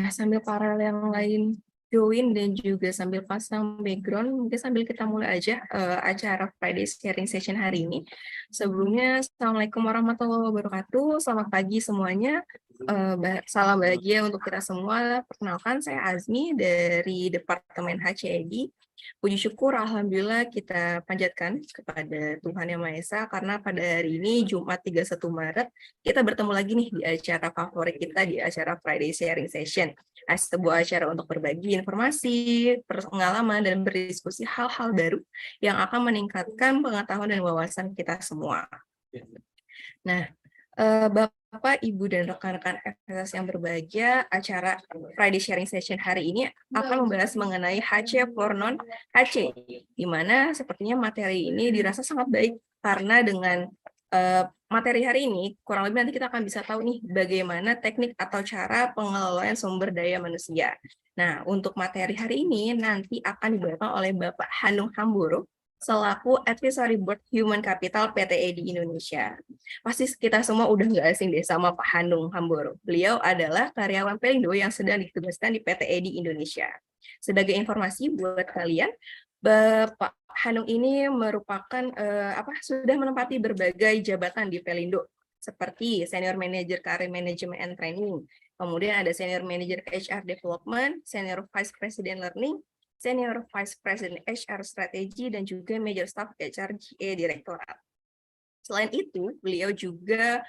Nah, sambil paralel yang lain join dan juga sambil pasang background, mungkin sambil kita mulai aja acara Friday Sharing Session hari ini. Sebelumnya, Assalamualaikum warahmatullahi wabarakatuh. Selamat pagi semuanya. Salam bahagia untuk kita semua. Perkenalkan, saya Azmi dari Departemen HCED. Puji syukur, Alhamdulillah kita panjatkan kepada Tuhan Yang Maha Esa, karena pada hari ini, Jumat 31 Maret, kita bertemu lagi nih di acara favorit kita, di acara Friday Sharing Session. Sebuah acara untuk berbagi informasi, pengalaman, dan berdiskusi hal-hal baru yang akan meningkatkan pengetahuan dan wawasan kita semua. Nah, Bapak, Ibu, dan rekan-rekan FSS yang berbahagia, acara Friday Sharing Session hari ini akan membahas mengenai HC for non-HC, di mana sepertinya materi ini dirasa sangat baik, karena dengan materi hari ini, kurang lebih nanti kita akan bisa tahu nih bagaimana teknik atau cara pengelolaan sumber daya manusia. Nah, untuk materi hari ini nanti akan dibawakan oleh Bapak Hanung Hamburu, selaku Advisory Board Human Capital PTE di Indonesia. Pasti kita semua udah nggak asing deh sama Pak Hanung Hamburu. Beliau adalah karyawan Pelindo yang sedang ditugaskan di PTE di Indonesia. Sebagai informasi buat kalian, Bapak Hanung ini merupakan sudah menempati berbagai jabatan di Pelindo, seperti Senior Manager Career Management and Training, kemudian ada Senior Manager HR Development, Senior Vice President Learning, Senior Vice President HR Strategy, dan juga Major Staff HR GA Direktorat. Selain itu, beliau juga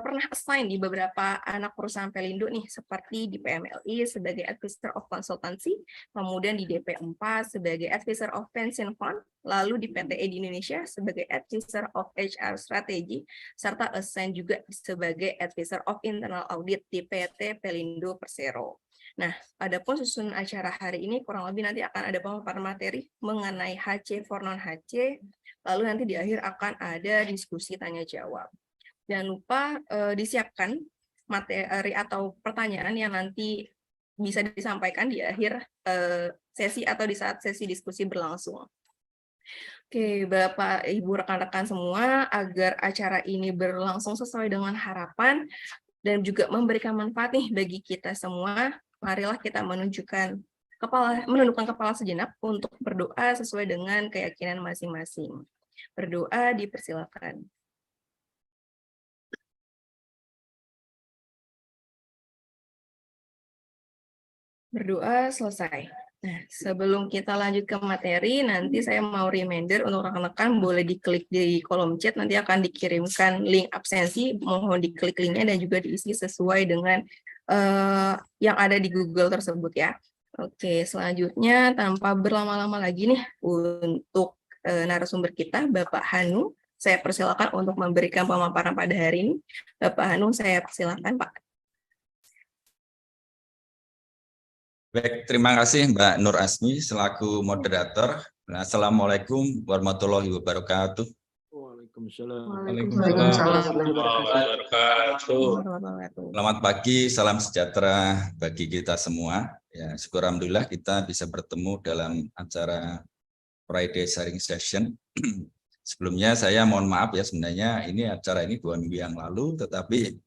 pernah assign di beberapa anak perusahaan Pelindo nih, seperti di PMLI sebagai Advisor of Consultancy, kemudian di DP4 sebagai Advisor of Pension Fund, lalu di PTE di Indonesia sebagai Advisor of HR Strategy, serta assign juga sebagai Advisor of Internal Audit di PT Pelindo Persero. Nah, adapun susunan acara hari ini kurang lebih nanti akan ada pemaparan materi mengenai HC for non-HC, lalu nanti di akhir akan ada diskusi tanya-jawab. Jangan lupa disiapkan materi atau pertanyaan yang nanti bisa disampaikan di akhir sesi atau di saat sesi diskusi berlangsung. Oke, Bapak, Ibu, rekan-rekan semua, agar acara ini berlangsung sesuai dengan harapan dan juga memberikan manfaat nih bagi kita semua, marilah kita menundukkan kepala sejenak untuk berdoa sesuai dengan keyakinan masing-masing. Berdoa dipersilakan. Berdoa selesai. Nah, sebelum kita lanjut ke materi, nanti saya mau reminder untuk rekan-rekan boleh diklik di kolom chat, nanti akan dikirimkan link absensi, mohon diklik linknya dan juga diisi sesuai dengan yang ada di Google tersebut ya. Oke, selanjutnya tanpa berlama-lama lagi nih untuk narasumber kita, Bapak Hanung, saya persilakan untuk memberikan pemaparan pada hari ini. Bapak Hanung, saya persilakan, Pak. Baik, terima kasih Mbak Nur Asmi selaku moderator. Assalamualaikum warahmatullahi wabarakatuh. Waalaikumsalam warahmatullahi wabarakatuh. Selamat pagi, salam sejahtera bagi kita semua. Ya, syukur alhamdulillah kita bisa bertemu dalam acara Friday Sharing Session. Sebelumnya saya mohon maaf ya, sebenarnya ini acara ini 2 minggu yang lalu, tetapi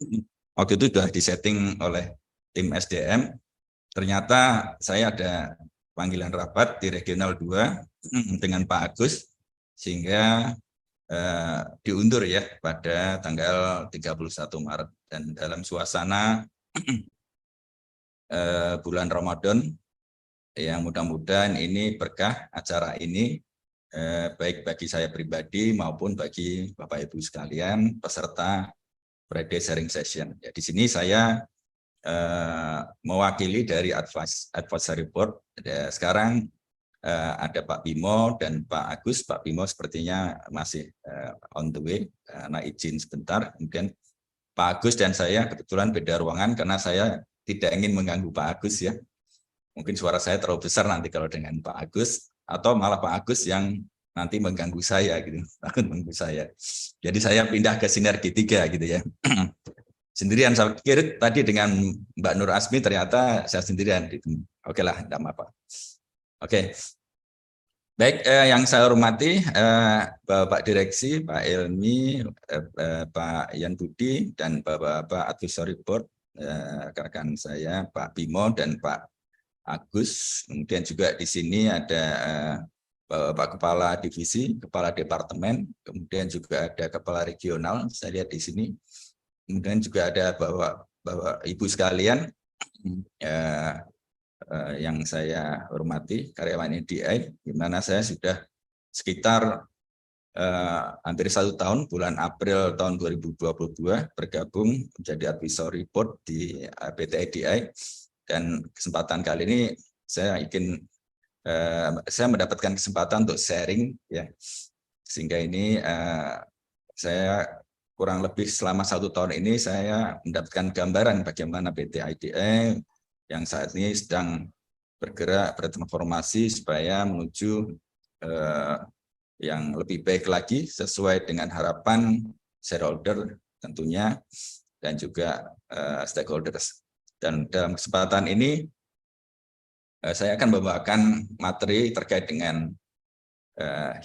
waktu itu sudah disetting oleh tim SDM. Ternyata saya ada panggilan rapat di Regional 2 dengan Pak Agus, sehingga diundur ya pada tanggal 31 Maret. Dan dalam suasana bulan Ramadan, yang mudah-mudahan ini berkah acara ini, baik bagi saya pribadi maupun bagi Bapak Ibu sekalian peserta Friday Sharing Session. Ya, di sini saya mewakili dari Advisory Board. Sekarang ada Pak Bimo dan Pak Agus. Pak Bimo sepertinya masih on the way, naik izin sebentar. Kemudian Pak Agus dan saya kebetulan beda ruangan karena saya tidak ingin mengganggu Pak Agus ya. Mungkin suara saya terlalu besar nanti kalau dengan Pak Agus, atau malah Pak Agus yang nanti mengganggu saya gitu, takut mengganggu saya. Jadi saya pindah ke sinergi 3 gitu ya. Sendirian, saya pikir tadi dengan Mbak Nur Asmi ternyata saya sendirian. Oke lah, tidak apa-apa. Oke. Baik, yang saya hormati Bapak Direksi, Pak Elmi, Pak Ian Budi, dan Bapak Advisory Board rekan saya Pak Bimo dan Pak Agus. Kemudian juga di sini ada Pak Kepala Divisi, Kepala Departemen, kemudian juga ada Kepala Regional, saya lihat di sini. Kemudian juga ada Bapak Ibu sekalian yang saya hormati, karyawan EDI, di mana saya sudah sekitar hampir 1 tahun, bulan April tahun 2022 bergabung menjadi advisory board di PT EDI, dan kesempatan kali ini saya mendapatkan kesempatan untuk sharing ya, sehingga ini saya kurang lebih selama 1 tahun ini saya mendapatkan gambaran bagaimana PT IDI yang saat ini sedang bergerak bertransformasi supaya menuju yang lebih baik lagi sesuai dengan harapan shareholder tentunya dan juga stakeholders. Dan dalam kesempatan ini saya akan membawakan materi terkait dengan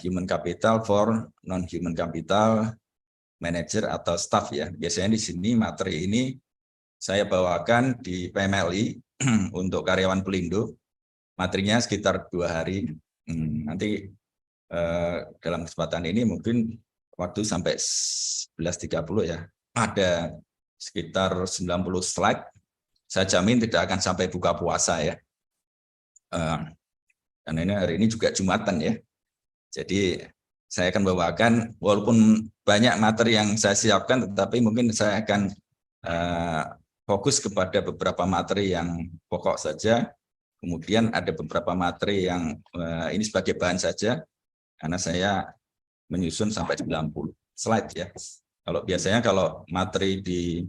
human capital for non-human capital manager atau staff ya. Biasanya di sini materi ini saya bawakan di PMLI untuk karyawan Pelindo. Materinya sekitar 2 hari. Nanti dalam kesempatan ini mungkin waktu sampai 11.30 ya. Ada sekitar 90 slide. Saya jamin tidak akan sampai buka puasa ya. Karena ini hari ini juga Jumatan ya. Jadi saya akan bawakan, walaupun banyak materi yang saya siapkan, tetapi mungkin saya akan fokus kepada beberapa materi yang pokok saja. Kemudian ada beberapa materi yang ini sebagai bahan saja, karena saya menyusun sampai 90 slide ya. Kalau biasanya kalau materi di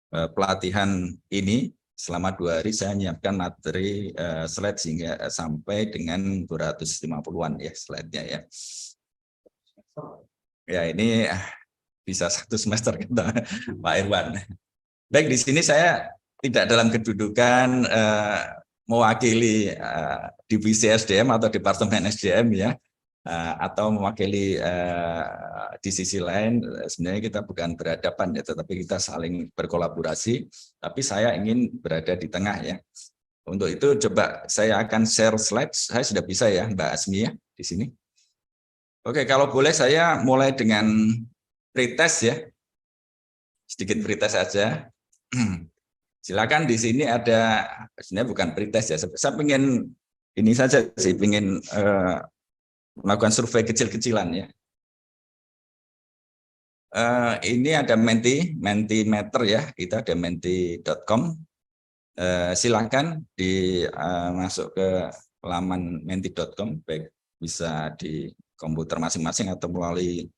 pelatihan ini selama 2 hari saya menyiapkan materi slide sehingga sampai dengan 250-an ya slide-nya ya. Ya ini bisa 1 semester kita Pak Irwan. Baik, di sini saya tidak dalam kedudukan mewakili divisi SDM atau departemen SDM ya, atau mewakili di sisi lain. Sebenarnya kita bukan berhadapan ya, tetapi kita saling berkolaborasi. Tapi saya ingin berada di tengah ya. Untuk itu coba saya akan share slide. Saya sudah bisa ya Mbak Asmi ya di sini. Oke, kalau boleh saya mulai dengan pretest ya. Sedikit pretest saja. Silakan, di sini ada, sebenarnya bukan pretest ya. Saya ingin ini saja sih, ingin melakukan survei kecil-kecilan ya. Ini ada Mentimeter ya, kita ada menti.com. Silakan masuk ke laman menti.com, baik bisa di komputer masing-masing atau melalui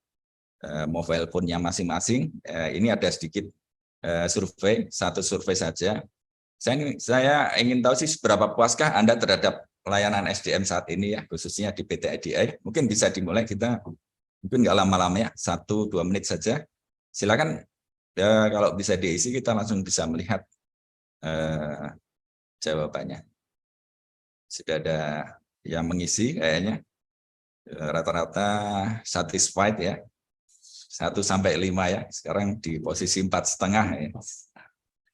mobile phone-nya masing-masing. Ini ada sedikit survei, 1 survei saja. Saya ingin tahu sih seberapa puaskah Anda terhadap layanan SDM saat ini ya, khususnya di PT IDI. Mungkin bisa dimulai, kita mungkin nggak lama-lama ya, 1-2 menit saja. Silakan ya, kalau bisa diisi kita langsung bisa melihat jawabannya. Sudah ada yang mengisi kayaknya. Rata-rata satisfied ya, 1-5 ya. Sekarang di posisi 4,5 ya.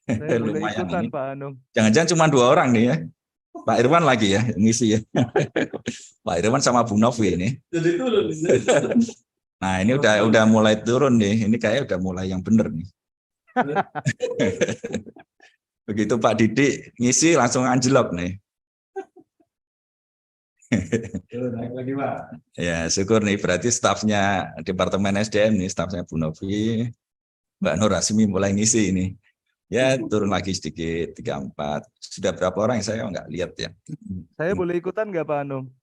Saya boleh Lumayan ikutan ini. Pak Anung. Jangan-jangan cuma 2 orang nih ya. Pak Irwan lagi ya ngisi ya. Pak Irwan sama Bu Novi ini. Nah ini udah mulai turun nih. Ini kayaknya udah mulai yang bener nih. Begitu Pak Didik ngisi langsung anjlok nih. Naik lagi Pak. Ya syukur nih, berarti stafnya Departemen SDM nih, stafnya Bu Novi, Mbak Nur Rasmi mulai ngisi ini. Ya turun lagi sedikit, 34. Sudah berapa orang yang saya nggak lihat ya. Saya boleh ikutan nggak Pak Anung?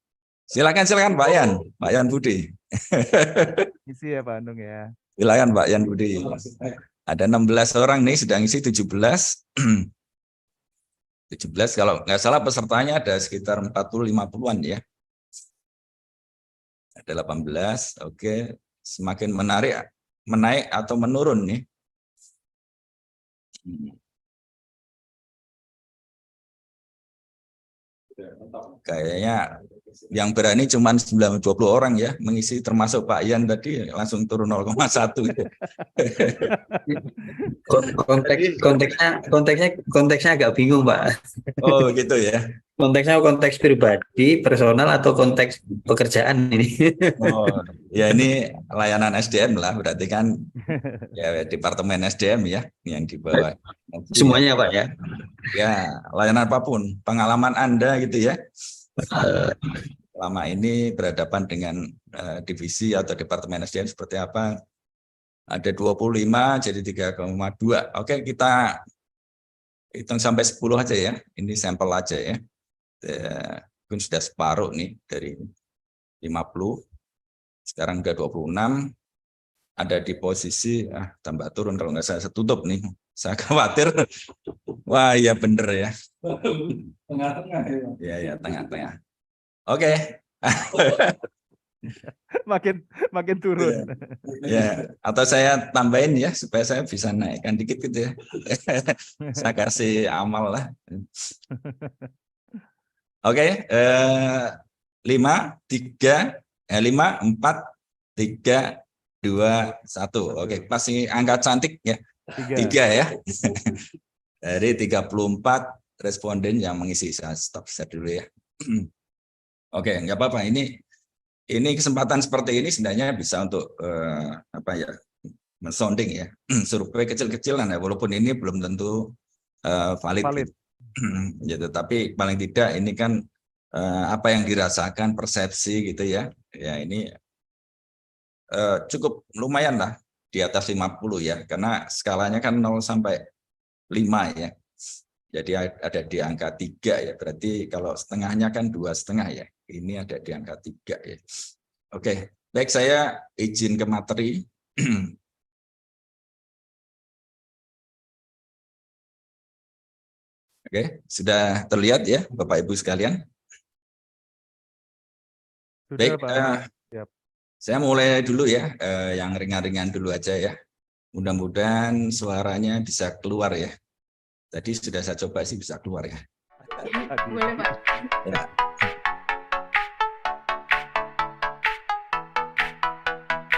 Silakan Pak Yan Budi. Isi ya Pak Anung ya. Silakan Pak Yan Budi. Ada 16 orang nih, sedang isi 17. 17 kalau nggak salah pesertanya ada sekitar 40-50-an ya. Ada 18, oke. Semakin menaik atau menurun nih. Kayaknya Yang berani cuma 20 orang ya mengisi, termasuk Pak Ian tadi langsung turun 0,1 gitu. Konteksnya agak bingung, Pak. Oh gitu ya. Konteksnya konteks pribadi, personal atau konteks pekerjaan ini? Oh ya, ini layanan SDM lah, berarti kan ya Departemen SDM ya yang di bawah. Semuanya, Pak ya. Ya, layanan apapun, pengalaman Anda gitu ya. Selama ini berhadapan dengan divisi atau Departemen SDM seperti apa? Ada 25 jadi 3,2. Oke, kita hitung sampai 10 aja ya. Ini sampel aja ya. Mungkin sudah separuh nih dari 50. Sekarang udah 26. Ada di posisi tambah turun kalau nggak saya tutup nih. Saya khawatir. Wah, iya bener ya. Tengah-tengah ya. Ya, tengah-tengah. Oke. makin turun. Ya, atau saya tambahin ya supaya saya bisa naikkan dikit gitu ya. Saya kasih amal lah. Oke, 5, 4, 3, 2, 1. Oke, pasti angka cantik ya. 3 ya. Dari 34 responden yang mengisi. Saya stop dulu ya. Oke, nggak apa-apa. Ini kesempatan seperti ini sebenarnya bisa untuk men-sounding ya. Survei kecil-kecilan ya, walaupun ini belum tentu valid. Ya, tetapi paling tidak ini kan apa yang dirasakan, persepsi gitu ya. Ya ini cukup lumayan lah di atas 50 ya, karena skalanya kan 0 sampai 5 ya. Jadi ada di angka 3 ya, berarti kalau setengahnya kan 2,5 ya. Ini ada di angka 3 ya. Oke, baik, saya izin ke materi. Oke, sudah terlihat ya Bapak Ibu sekalian? Sudah, Baik, Pak. Siap. saya mulai dulu ya, yang ringan-ringan dulu aja ya. Mudah-mudahan suaranya bisa keluar ya. Tadi sudah saya coba sih bisa keluar ya. Boleh, Pak. Ya.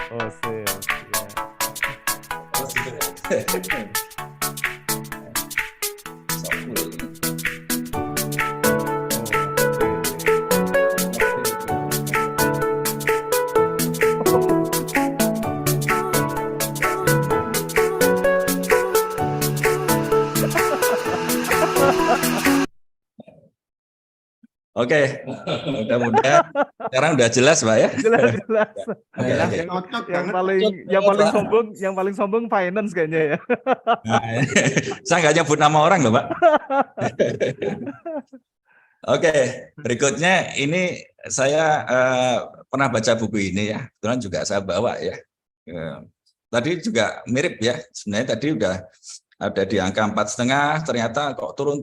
Oh, siap. Oke, mudah-mudahan sekarang udah jelas Pak ya. Jelas. Oke, oke. Yang paling sombong finance kayaknya ya. Nah, saya nggak nyebut nama orang loh Pak. Oke, berikutnya ini saya pernah baca buku ini ya, kebetulan juga saya bawa ya. Tadi juga mirip ya, sebenarnya tadi udah ada di angka 4,5, ternyata kok turun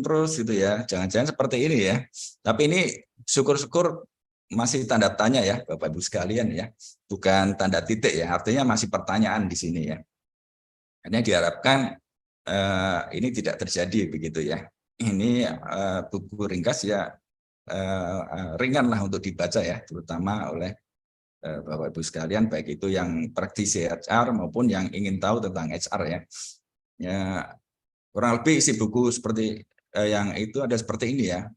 terus gitu ya. Jangan-jangan seperti ini ya. Tapi ini syukur-syukur masih tanda tanya ya Bapak Ibu sekalian ya. Bukan tanda titik ya, artinya masih pertanyaan di sini ya. Hanya diharapkan ini tidak terjadi begitu ya. Ini buku ringkas ya, ringan lah untuk dibaca ya, terutama oleh Bapak Ibu sekalian, baik itu yang praktisi HR maupun yang ingin tahu tentang HR ya. Ya, kurang lebih isi buku seperti yang itu ada seperti ini ya.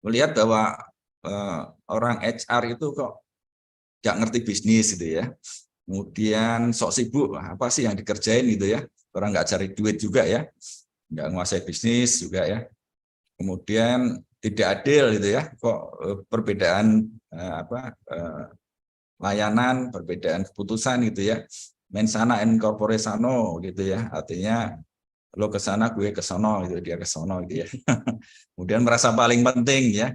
Melihat bahwa orang HR itu kok nggak ngerti bisnis gitu ya. Kemudian sok sibuk, apa sih yang dikerjain gitu ya. Orang nggak cari duit juga ya. Nggak menguasai bisnis juga ya. Kemudian tidak adil gitu ya. Kok perbedaan layanan, perbedaan keputusan gitu ya. Mensana in corpore sano gitu ya, artinya lo ke sana gue ke sono gitu, dia ke sono gitu ya. Kemudian merasa paling penting ya,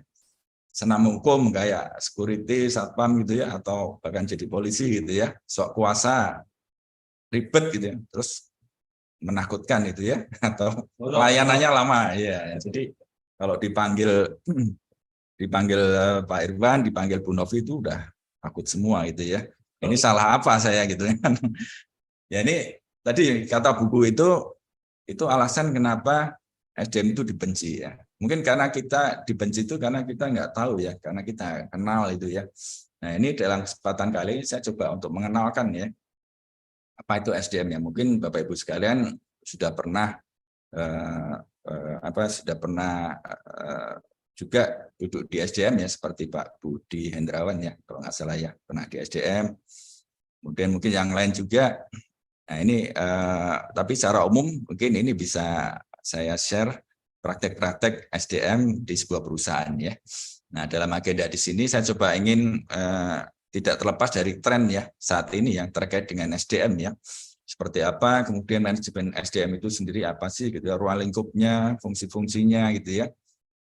senam hukum kayak security, satpam gitu ya, atau bahkan jadi polisi gitu ya, sok kuasa, ribet gitu ya, terus menakutkan itu ya, atau layanannya lama ya. Jadi kalau dipanggil Pak Irwan, dipanggil Bu Novi itu udah takut semua gitu ya. Ini salah apa saya gitu kan. Ya ini tadi kata buku itu alasan kenapa SDM itu dibenci ya. Mungkin karena kita dibenci itu karena kita nggak tahu ya, karena kita kenal itu ya. Nah ini dalam kesempatan kali ini saya coba untuk mengenalkan ya, apa itu SDM ya. Mungkin Bapak Ibu sekalian sudah pernah juga duduk di SDM ya, seperti Pak Budi Hendrawan ya, kalau nggak salah ya, pernah di SDM. Kemudian mungkin yang lain juga. Nah ini tapi secara umum mungkin ini bisa saya share praktek-praktek SDM di sebuah perusahaan ya. Nah dalam agenda di sini saya coba ingin tidak terlepas dari tren ya saat ini yang terkait dengan SDM ya. Seperti apa, kemudian manajemen SDM itu sendiri apa sih gitu ya, ruang lingkupnya, fungsi-fungsinya gitu ya.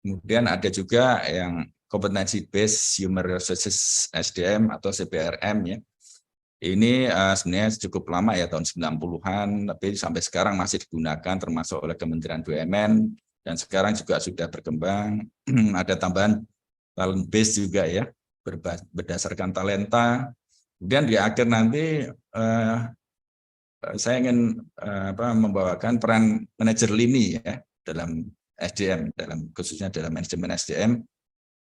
Kemudian ada juga yang competency based human resources SDM atau CBRM ya. Ini sebenarnya cukup lama ya, tahun 90-an, tapi sampai sekarang masih digunakan termasuk oleh Kementerian BUMN, dan sekarang juga sudah berkembang. Ada tambahan talent base juga ya, berdasarkan talenta. Kemudian di akhir nanti saya ingin membawakan peran manajer lini ya dalam SDM, khususnya dalam manajemen SDM,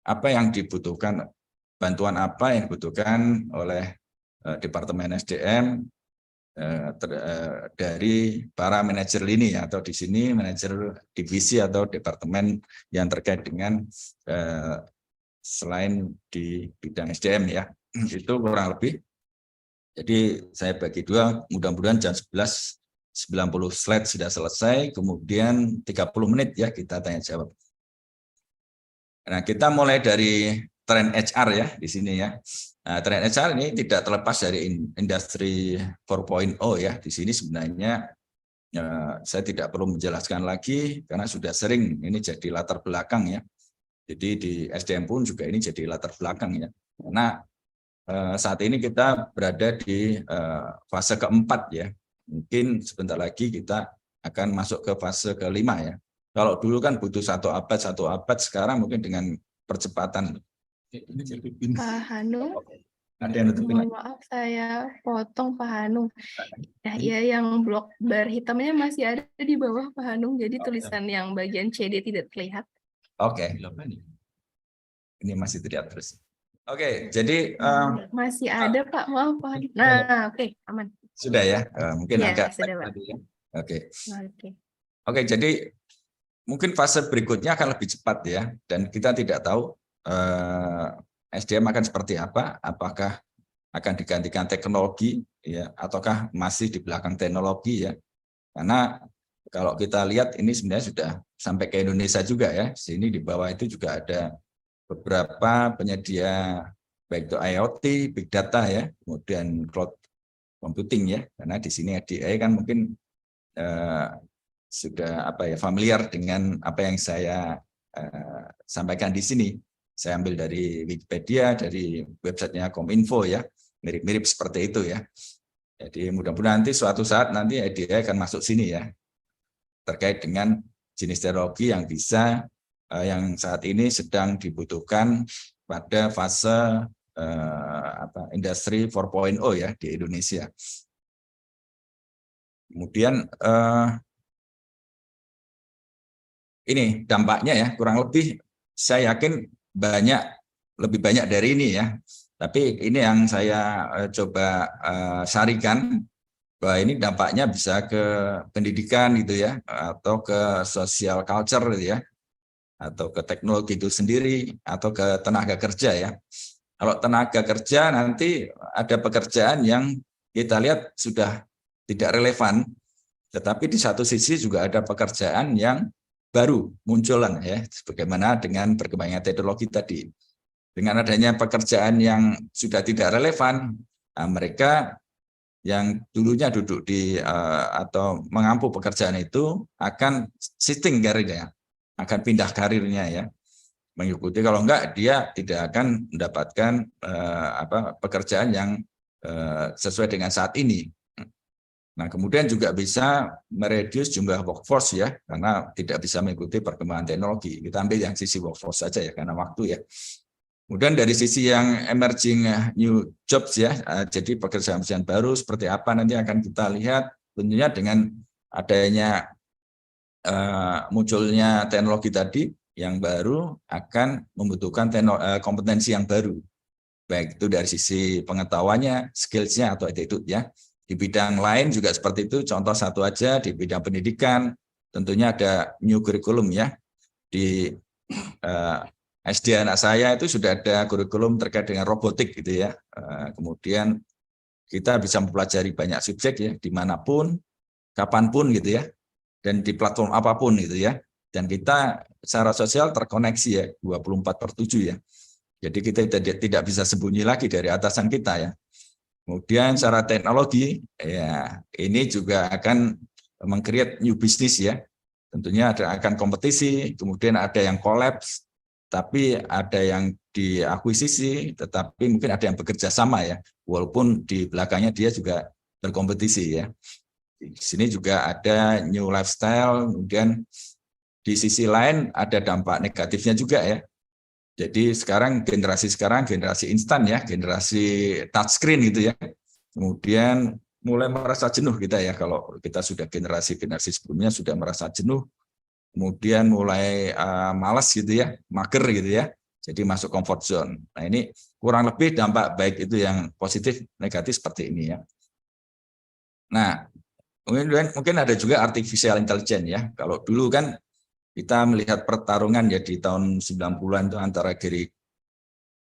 apa yang dibutuhkan, bantuan apa yang dibutuhkan oleh Departemen SDM dari para manajer lini atau di sini manajer divisi atau departemen yang terkait dengan selain di bidang SDM ya. Itu kurang lebih. Jadi saya bagi dua, mudah-mudahan jam 11.90 slide sudah selesai, kemudian 30 menit ya kita tanya jawab. Nah, kita mulai dari tren HR ya di sini ya. Nah, tren HR ini tidak terlepas dari industri 4.0 ya. Di sini sebenarnya saya tidak perlu menjelaskan lagi karena sudah sering ini jadi latar belakang ya. Jadi di SDM pun juga ini jadi latar belakang ya. Karena saat ini kita berada di fase keempat ya. Mungkin sebentar lagi kita akan masuk ke fase kelima ya. Kalau dulu kan butuh satu abad, sekarang mungkin dengan percepatan. Pak Hanung, Ada yang nutupin mohon maaf saya potong Pak Hanung. Nah, ya yang blok bar hitamnya masih ada di bawah Pak Hanung, jadi tulisan yang bagian CD tidak terlihat. Oke. Ini masih terlihat terus. Oke, jadi masih ada Pak, maaf Pak. Nah, oke, aman. Sudah ya, mungkin Ya, agak sudah, Pak. tadi ya. Oke. Oke, jadi mungkin fase berikutnya akan lebih cepat ya, dan kita tidak tahu SDM akan seperti apa, apakah akan digantikan teknologi ya, ataukah masih di belakang teknologi ya. Karena kalau kita lihat ini sebenarnya sudah sampai ke Indonesia juga ya. Sini di bawah itu juga ada beberapa penyedia baik itu IoT, big data ya, kemudian cloud computing ya. Karena di sini ADI kan mungkin sudah familiar dengan apa yang saya sampaikan di sini. Saya ambil dari Wikipedia, dari websitenya Kominfo ya, mirip-mirip seperti itu ya. Jadi mudah-mudahan nanti suatu saat nanti ADI akan masuk sini ya, terkait dengan jenis teknologi yang bisa, yang saat ini sedang dibutuhkan pada fase industri 4.0 ya di Indonesia. Kemudian ini dampaknya ya, kurang lebih saya yakin lebih banyak dari ini ya. Tapi ini yang saya coba sarikan bahwa ini dampaknya bisa ke pendidikan gitu ya, atau ke social culture gitu ya, atau ke teknologi itu sendiri, atau ke tenaga kerja ya. Kalau tenaga kerja nanti ada pekerjaan yang kita lihat sudah tidak relevan, tetapi di satu sisi juga ada pekerjaan yang baru munculan ya, sebagaimana dengan perkembangan teknologi tadi. Dengan adanya pekerjaan yang sudah tidak relevan, mereka yang dulunya duduk di atau mengampu pekerjaan itu akan shifting karirnya, akan pindah karirnya ya, mengikuti. Kalau enggak dia tidak akan mendapatkan pekerjaan yang sesuai dengan saat ini. Nah, kemudian juga bisa mereduce jumlah workforce ya, karena tidak bisa mengikuti perkembangan teknologi. Kita ambil yang sisi workforce saja ya, karena waktu ya. Kemudian dari sisi yang emerging new jobs ya, jadi pekerjaan-pekerjaan baru seperti apa nanti akan kita lihat. Tentunya dengan adanya munculnya teknologi tadi, yang baru akan membutuhkan kompetensi yang baru, baik itu dari sisi pengetahuannya, skills-nya atau attitude ya. Di bidang lain juga seperti itu. Contoh satu aja di bidang pendidikan, tentunya ada new curriculum ya. Di SD anak saya itu sudah ada kurikulum terkait dengan robotik gitu ya. Kemudian kita bisa mempelajari banyak subjek ya, dimanapun, kapanpun gitu ya, dan di platform apapun gitu ya. Dan kita secara sosial terkoneksi ya, 24/7 ya. Jadi kita tidak bisa sembunyi lagi dari atasan kita ya. Kemudian secara teknologi, ya ini juga akan meng-create new business ya. Tentunya akan kompetisi, kemudian ada yang kolaps, tapi ada yang diakuisisi, tetapi mungkin ada yang bekerja sama ya, walaupun di belakangnya dia juga berkompetisi ya. Di sini juga ada new lifestyle, kemudian di sisi lain ada dampak negatifnya juga ya. Jadi generasi instan ya, generasi touchscreen gitu ya. Kemudian mulai merasa jenuh kita ya, kalau kita sudah generasi sebelumnya sudah merasa jenuh, kemudian mulai malas gitu ya, mager gitu ya, jadi masuk comfort zone. Nah ini kurang lebih dampak baik itu yang positif, negatif seperti ini ya. Nah mungkin ada juga artificial intelligence ya. Kalau dulu kan kita melihat pertarungan ya di tahun 90-an itu antara Garry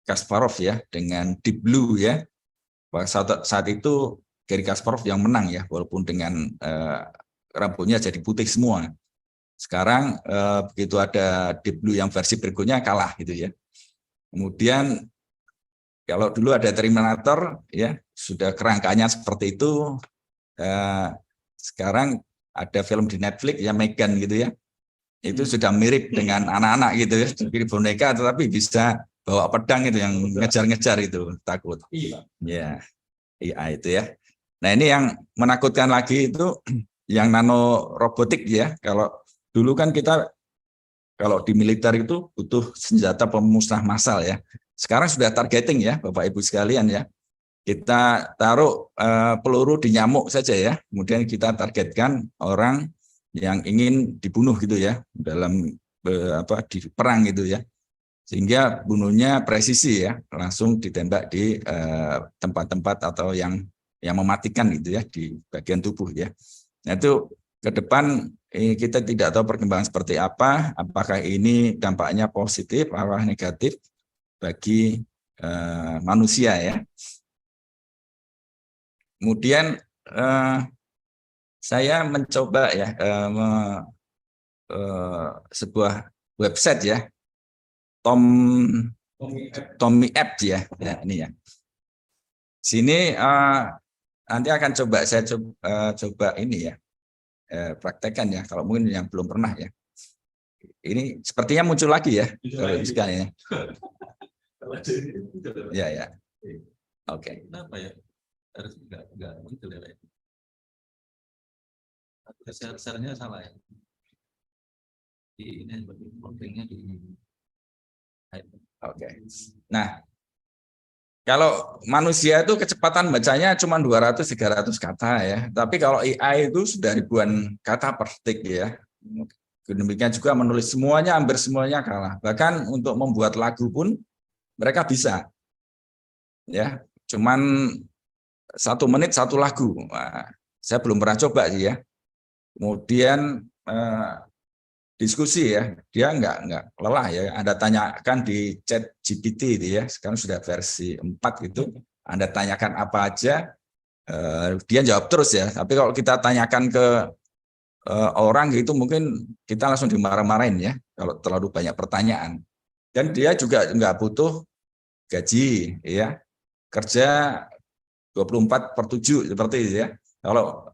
Kasparov ya dengan Deep Blue ya. Saat itu Garry Kasparov yang menang ya, walaupun dengan rambutnya jadi putih semua. Sekarang begitu ada Deep Blue yang versi berikutnya kalah gitu ya. Kemudian kalau dulu ada Terminator ya, sudah kerangkanya seperti itu. Sekarang ada film di Netflix ya, Megan gitu ya. Itu sudah mirip dengan anak-anak gitu ya, jadi boneka tetapi bisa bawa pedang itu yang ngejar-ngejar itu, takut. Ya, IA itu ya. Nah ini yang menakutkan lagi itu yang nano robotik ya. Kalau dulu kan kita kalau di militer itu butuh senjata pemusnah massal ya. Sekarang sudah targeting ya Bapak Ibu sekalian ya. Kita taruh peluru di nyamuk saja ya. Kemudian kita targetkan orang yang ingin dibunuh gitu ya dalam di perang gitu ya. Sehingga bunuhnya presisi ya, langsung ditembak di tempat-tempat atau yang mematikan gitu ya di bagian tubuh ya. Nah itu ke depan kita tidak tahu perkembangan seperti apa, apakah ini dampaknya positif atau negatif bagi manusia ya. Kemudian saya mencoba ya sebuah website ya, Tommy App ya, ini ya. Sini nanti akan saya coba ini ya, praktekkan ya, kalau mungkin yang belum pernah ya. Ini sepertinya muncul lagi ya, kalau sekali ya. Ya. Oke. Kenapa ya? Harus enggak muncul ya. Dasarnya salah ya. Ini pentingnya di. Oke. Nah, kalau manusia itu kecepatan bacanya cuma 200-300 kata ya. Tapi kalau AI itu sudah ribuan kata per detik ya. Demikian juga menulis hampir semuanya kalah. Bahkan untuk membuat lagu pun mereka bisa. Ya, cuman 1 menit 1 lagu. Nah, saya belum pernah coba sih ya. Kemudian diskusi ya, dia nggak lelah ya. Anda tanyakan di chat GPT itu ya, sekarang sudah versi 4 gitu. Anda tanyakan apa aja, dia jawab terus ya. Tapi kalau kita tanyakan ke orang gitu, mungkin kita langsung dimarah-marahin ya, kalau terlalu banyak pertanyaan. Dan dia juga nggak butuh gaji ya, kerja 24/7 seperti itu ya. Kalau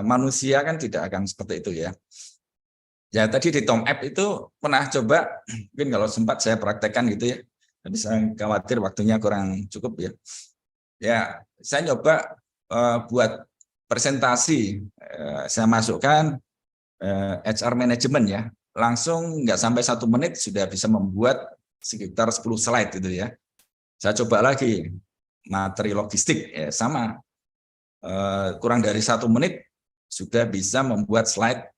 manusia kan tidak akan seperti itu ya. Ya tadi di Tom App itu pernah coba, mungkin kalau sempat saya praktekkan gitu ya. Tapi saya khawatir waktunya kurang cukup ya. Ya saya coba buat presentasi, saya masukkan HR management ya. Langsung nggak sampai 1 menit sudah bisa membuat sekitar 10 slide gitu ya. Saya coba lagi materi logistik ya sama. Kurang dari 1 menit sudah bisa membuat slide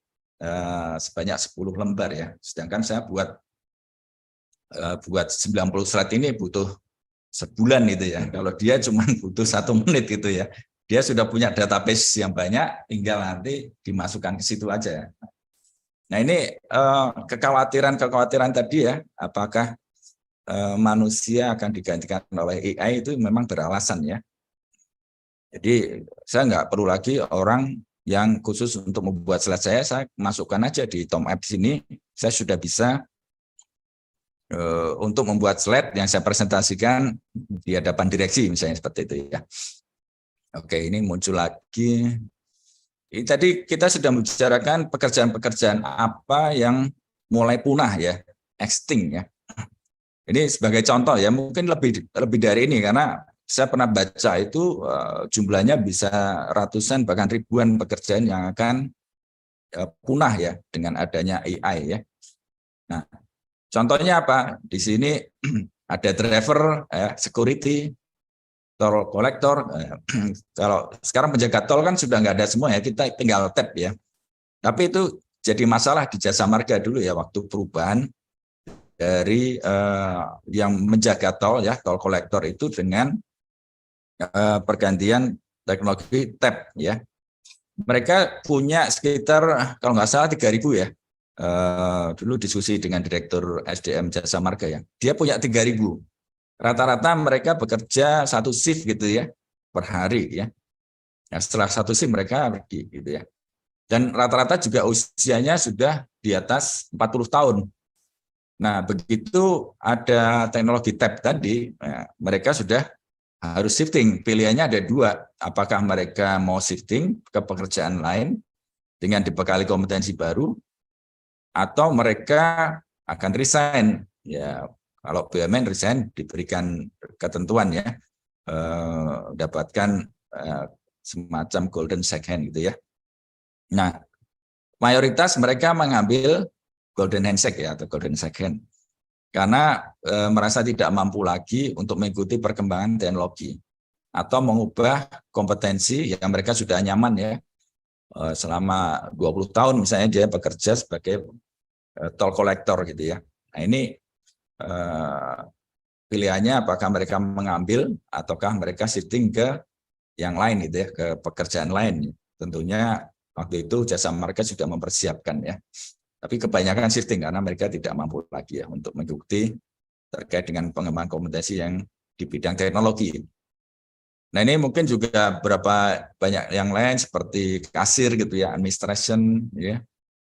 sebanyak 10 lembar ya. Sedangkan saya buat buat 90 slide ini butuh sebulan gitu ya. Kalau dia cuma butuh 1 menit gitu ya. Dia sudah punya database yang banyak, tinggal nanti dimasukkan ke situ aja. Nah ini kekhawatiran tadi ya, apakah manusia akan digantikan oleh AI itu memang beralasan ya. Jadi saya nggak perlu lagi orang yang khusus untuk membuat slide saya masukkan aja di Tom Apps ini, saya sudah bisa untuk membuat slide yang saya presentasikan di hadapan direksi misalnya seperti itu ya. Oke, ini muncul lagi. Ini tadi kita sudah membicarakan pekerjaan-pekerjaan apa yang mulai punah ya, extinct ya. Ini sebagai contoh ya, mungkin lebih dari ini karena saya pernah baca itu jumlahnya bisa ratusan bahkan ribuan pekerjaan yang akan punah ya dengan adanya AI ya. Nah, contohnya apa? Di sini ada driver, security, toll collector. Kalau sekarang penjaga tol kan sudah nggak ada semua ya, kita tinggal tap ya. Tapi itu jadi masalah di Jasa Marga dulu ya waktu perubahan dari yang menjaga tol ya, toll collector itu dengan pergantian teknologi tap ya. Mereka punya sekitar kalau nggak salah 3.000 ya. Dulu diskusi dengan Direktur SDM Jasa Marga ya. Dia punya 3.000. Rata-rata mereka bekerja 1 shift gitu ya per hari ya. Nah, setelah 1 shift mereka pergi gitu ya. Dan rata-rata juga usianya sudah di atas 40 tahun. Nah, begitu ada teknologi tap tadi, mereka sudah harus shifting. Pilihannya ada 2. Apakah mereka mau shifting ke pekerjaan lain dengan dibekali kompetensi baru, atau mereka akan resign. Ya, kalau BUMN resign diberikan ketentuan ya, dapatkan semacam golden second gitu ya. Nah, mayoritas mereka mengambil golden handshake ya atau golden second karena merasa tidak mampu lagi untuk mengikuti perkembangan teknologi atau mengubah kompetensi yang mereka sudah nyaman ya selama 20 tahun misalnya dia bekerja sebagai toll collector gitu ya. Nah ini pilihannya apakah mereka mengambil ataukah mereka shifting ke yang lain gitu ya, ke pekerjaan lain. Tentunya waktu itu Jasa Marga sudah mempersiapkan ya. Tapi kebanyakan shifting karena mereka tidak mampu lagi ya untuk mengikuti terkait dengan pengembangan kompetensi yang di bidang teknologi. Nah ini mungkin juga beberapa banyak yang lain seperti kasir gitu ya, administration ya.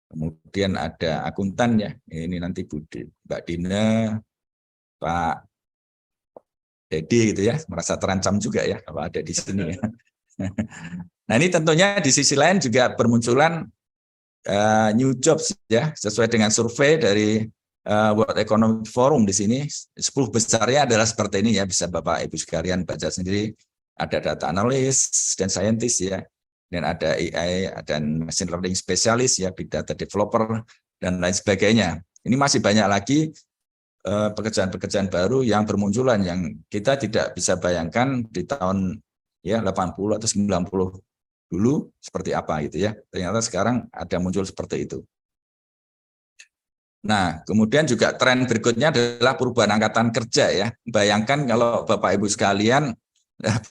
Kemudian ada akuntan ya. Ini nanti Mbak Dina, Pak Dedi gitu ya, merasa terancam juga ya kalau ada di sini. Nah ini tentunya di sisi lain juga bermunculan new jobs ya, sesuai dengan survei dari World Economic Forum di sini 10 besarnya adalah seperti ini ya, bisa Bapak Ibu sekalian baca sendiri. Ada data analis dan scientist ya, dan ada AI dan machine learning spesialis ya, big data developer dan lain sebagainya. Ini masih banyak lagi pekerjaan-pekerjaan baru yang bermunculan yang kita tidak bisa bayangkan di tahun ya 80 atau 90 dulu seperti apa gitu ya. Ternyata sekarang ada muncul seperti itu. Nah, kemudian juga tren berikutnya adalah perubahan angkatan kerja ya. Bayangkan kalau Bapak Ibu sekalian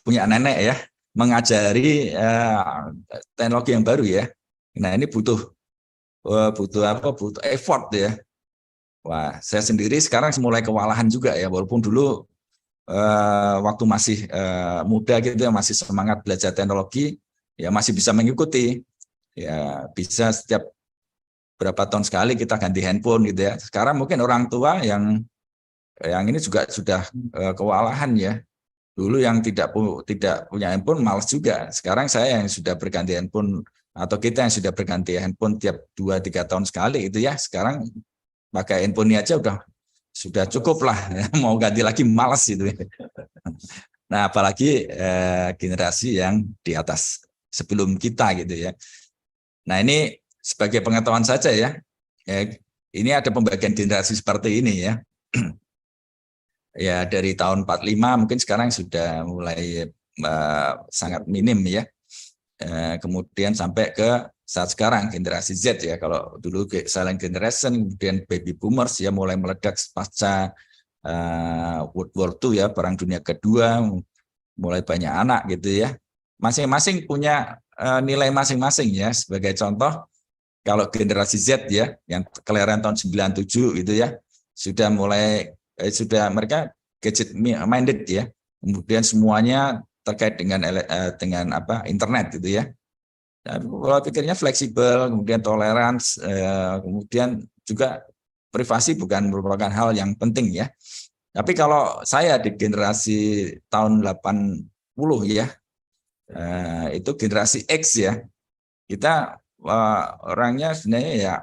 punya nenek ya, mengajari teknologi yang baru ya. Nah, ini butuh effort ya. Wah, saya sendiri sekarang mulai kewalahan juga ya, walaupun dulu waktu masih muda gitu ya, masih semangat belajar teknologi, ya masih bisa mengikuti, ya bisa setiap berapa tahun sekali kita ganti handphone gitu ya. Sekarang mungkin orang tua yang ini juga sudah kewalahan ya. Dulu yang tidak punya handphone malas juga. Sekarang saya yang sudah berganti handphone atau kita yang sudah berganti handphone tiap 2-3 tahun sekali itu ya. Sekarang pakai handphone ini aja sudah cukup lah. Mau ganti lagi malas itu. Nah apalagi generasi yang di atas sebelum kita gitu ya. Nah ini sebagai pengetahuan saja ya, ini ada pembagian generasi seperti ini ya. Ya dari tahun 45 mungkin sekarang sudah mulai sangat minim ya. Kemudian sampai ke saat sekarang generasi Z ya. Kalau dulu silent generation, kemudian baby boomers ya mulai meledak pasca World War II ya, Perang Dunia Kedua, mulai banyak anak gitu ya. Masing-masing punya nilai masing-masing ya. Sebagai contoh, kalau generasi Z ya, yang kelahiran tahun 97 gitu ya, sudah mulai sudah mereka gadget minded ya. Kemudian semuanya terkait dengan internet gitu ya. Pola pikirnya fleksibel, kemudian toleransi, kemudian juga privasi bukan merupakan hal yang penting ya. Tapi kalau saya di generasi tahun 80 ya, itu generasi X ya, kita orangnya sebenarnya ya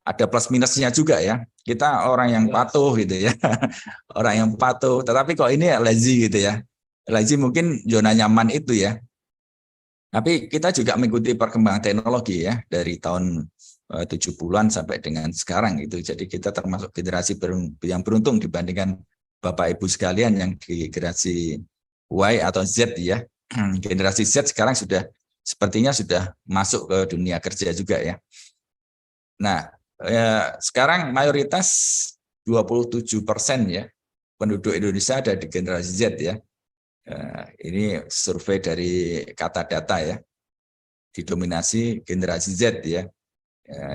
ada plus minusnya juga ya. Kita orang yang patuh gitu ya, orang yang patuh. Tetapi kok ini lazy gitu ya, lazy mungkin zona nyaman itu ya. Tapi kita juga mengikuti perkembangan teknologi ya dari tahun 70-an sampai dengan sekarang itu. Jadi kita termasuk generasi yang beruntung dibandingkan Bapak Ibu sekalian yang di generasi Y atau Z ya. Generasi Z sekarang sepertinya sudah masuk ke dunia kerja juga ya. Nah, sekarang mayoritas 27% ya penduduk Indonesia ada di generasi Z ya. Ini survei dari Kata Data ya, didominasi generasi Z ya,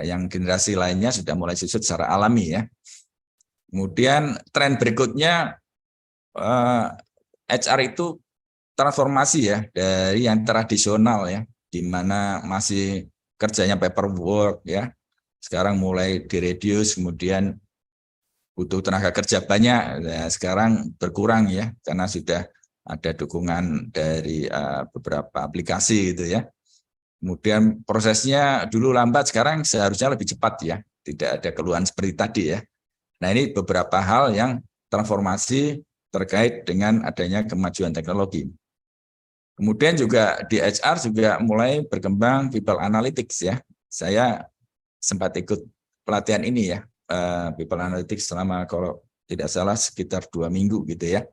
yang generasi lainnya sudah mulai susut secara alami ya. Kemudian tren berikutnya HR itu transformasi ya dari yang tradisional ya, di mana masih kerjanya paperwork ya, sekarang mulai direduce, kemudian butuh tenaga kerja banyak, ya, sekarang berkurang ya, karena sudah ada dukungan dari beberapa aplikasi gitu ya. Kemudian prosesnya dulu lambat, sekarang seharusnya lebih cepat ya. Tidak ada keluhan seperti tadi ya. Nah ini beberapa hal yang transformasi terkait dengan adanya kemajuan teknologi. Kemudian juga di HR juga mulai berkembang people analytics ya. Saya sempat ikut pelatihan ini ya, people analytics selama kalau tidak salah sekitar 2 minggu gitu ya.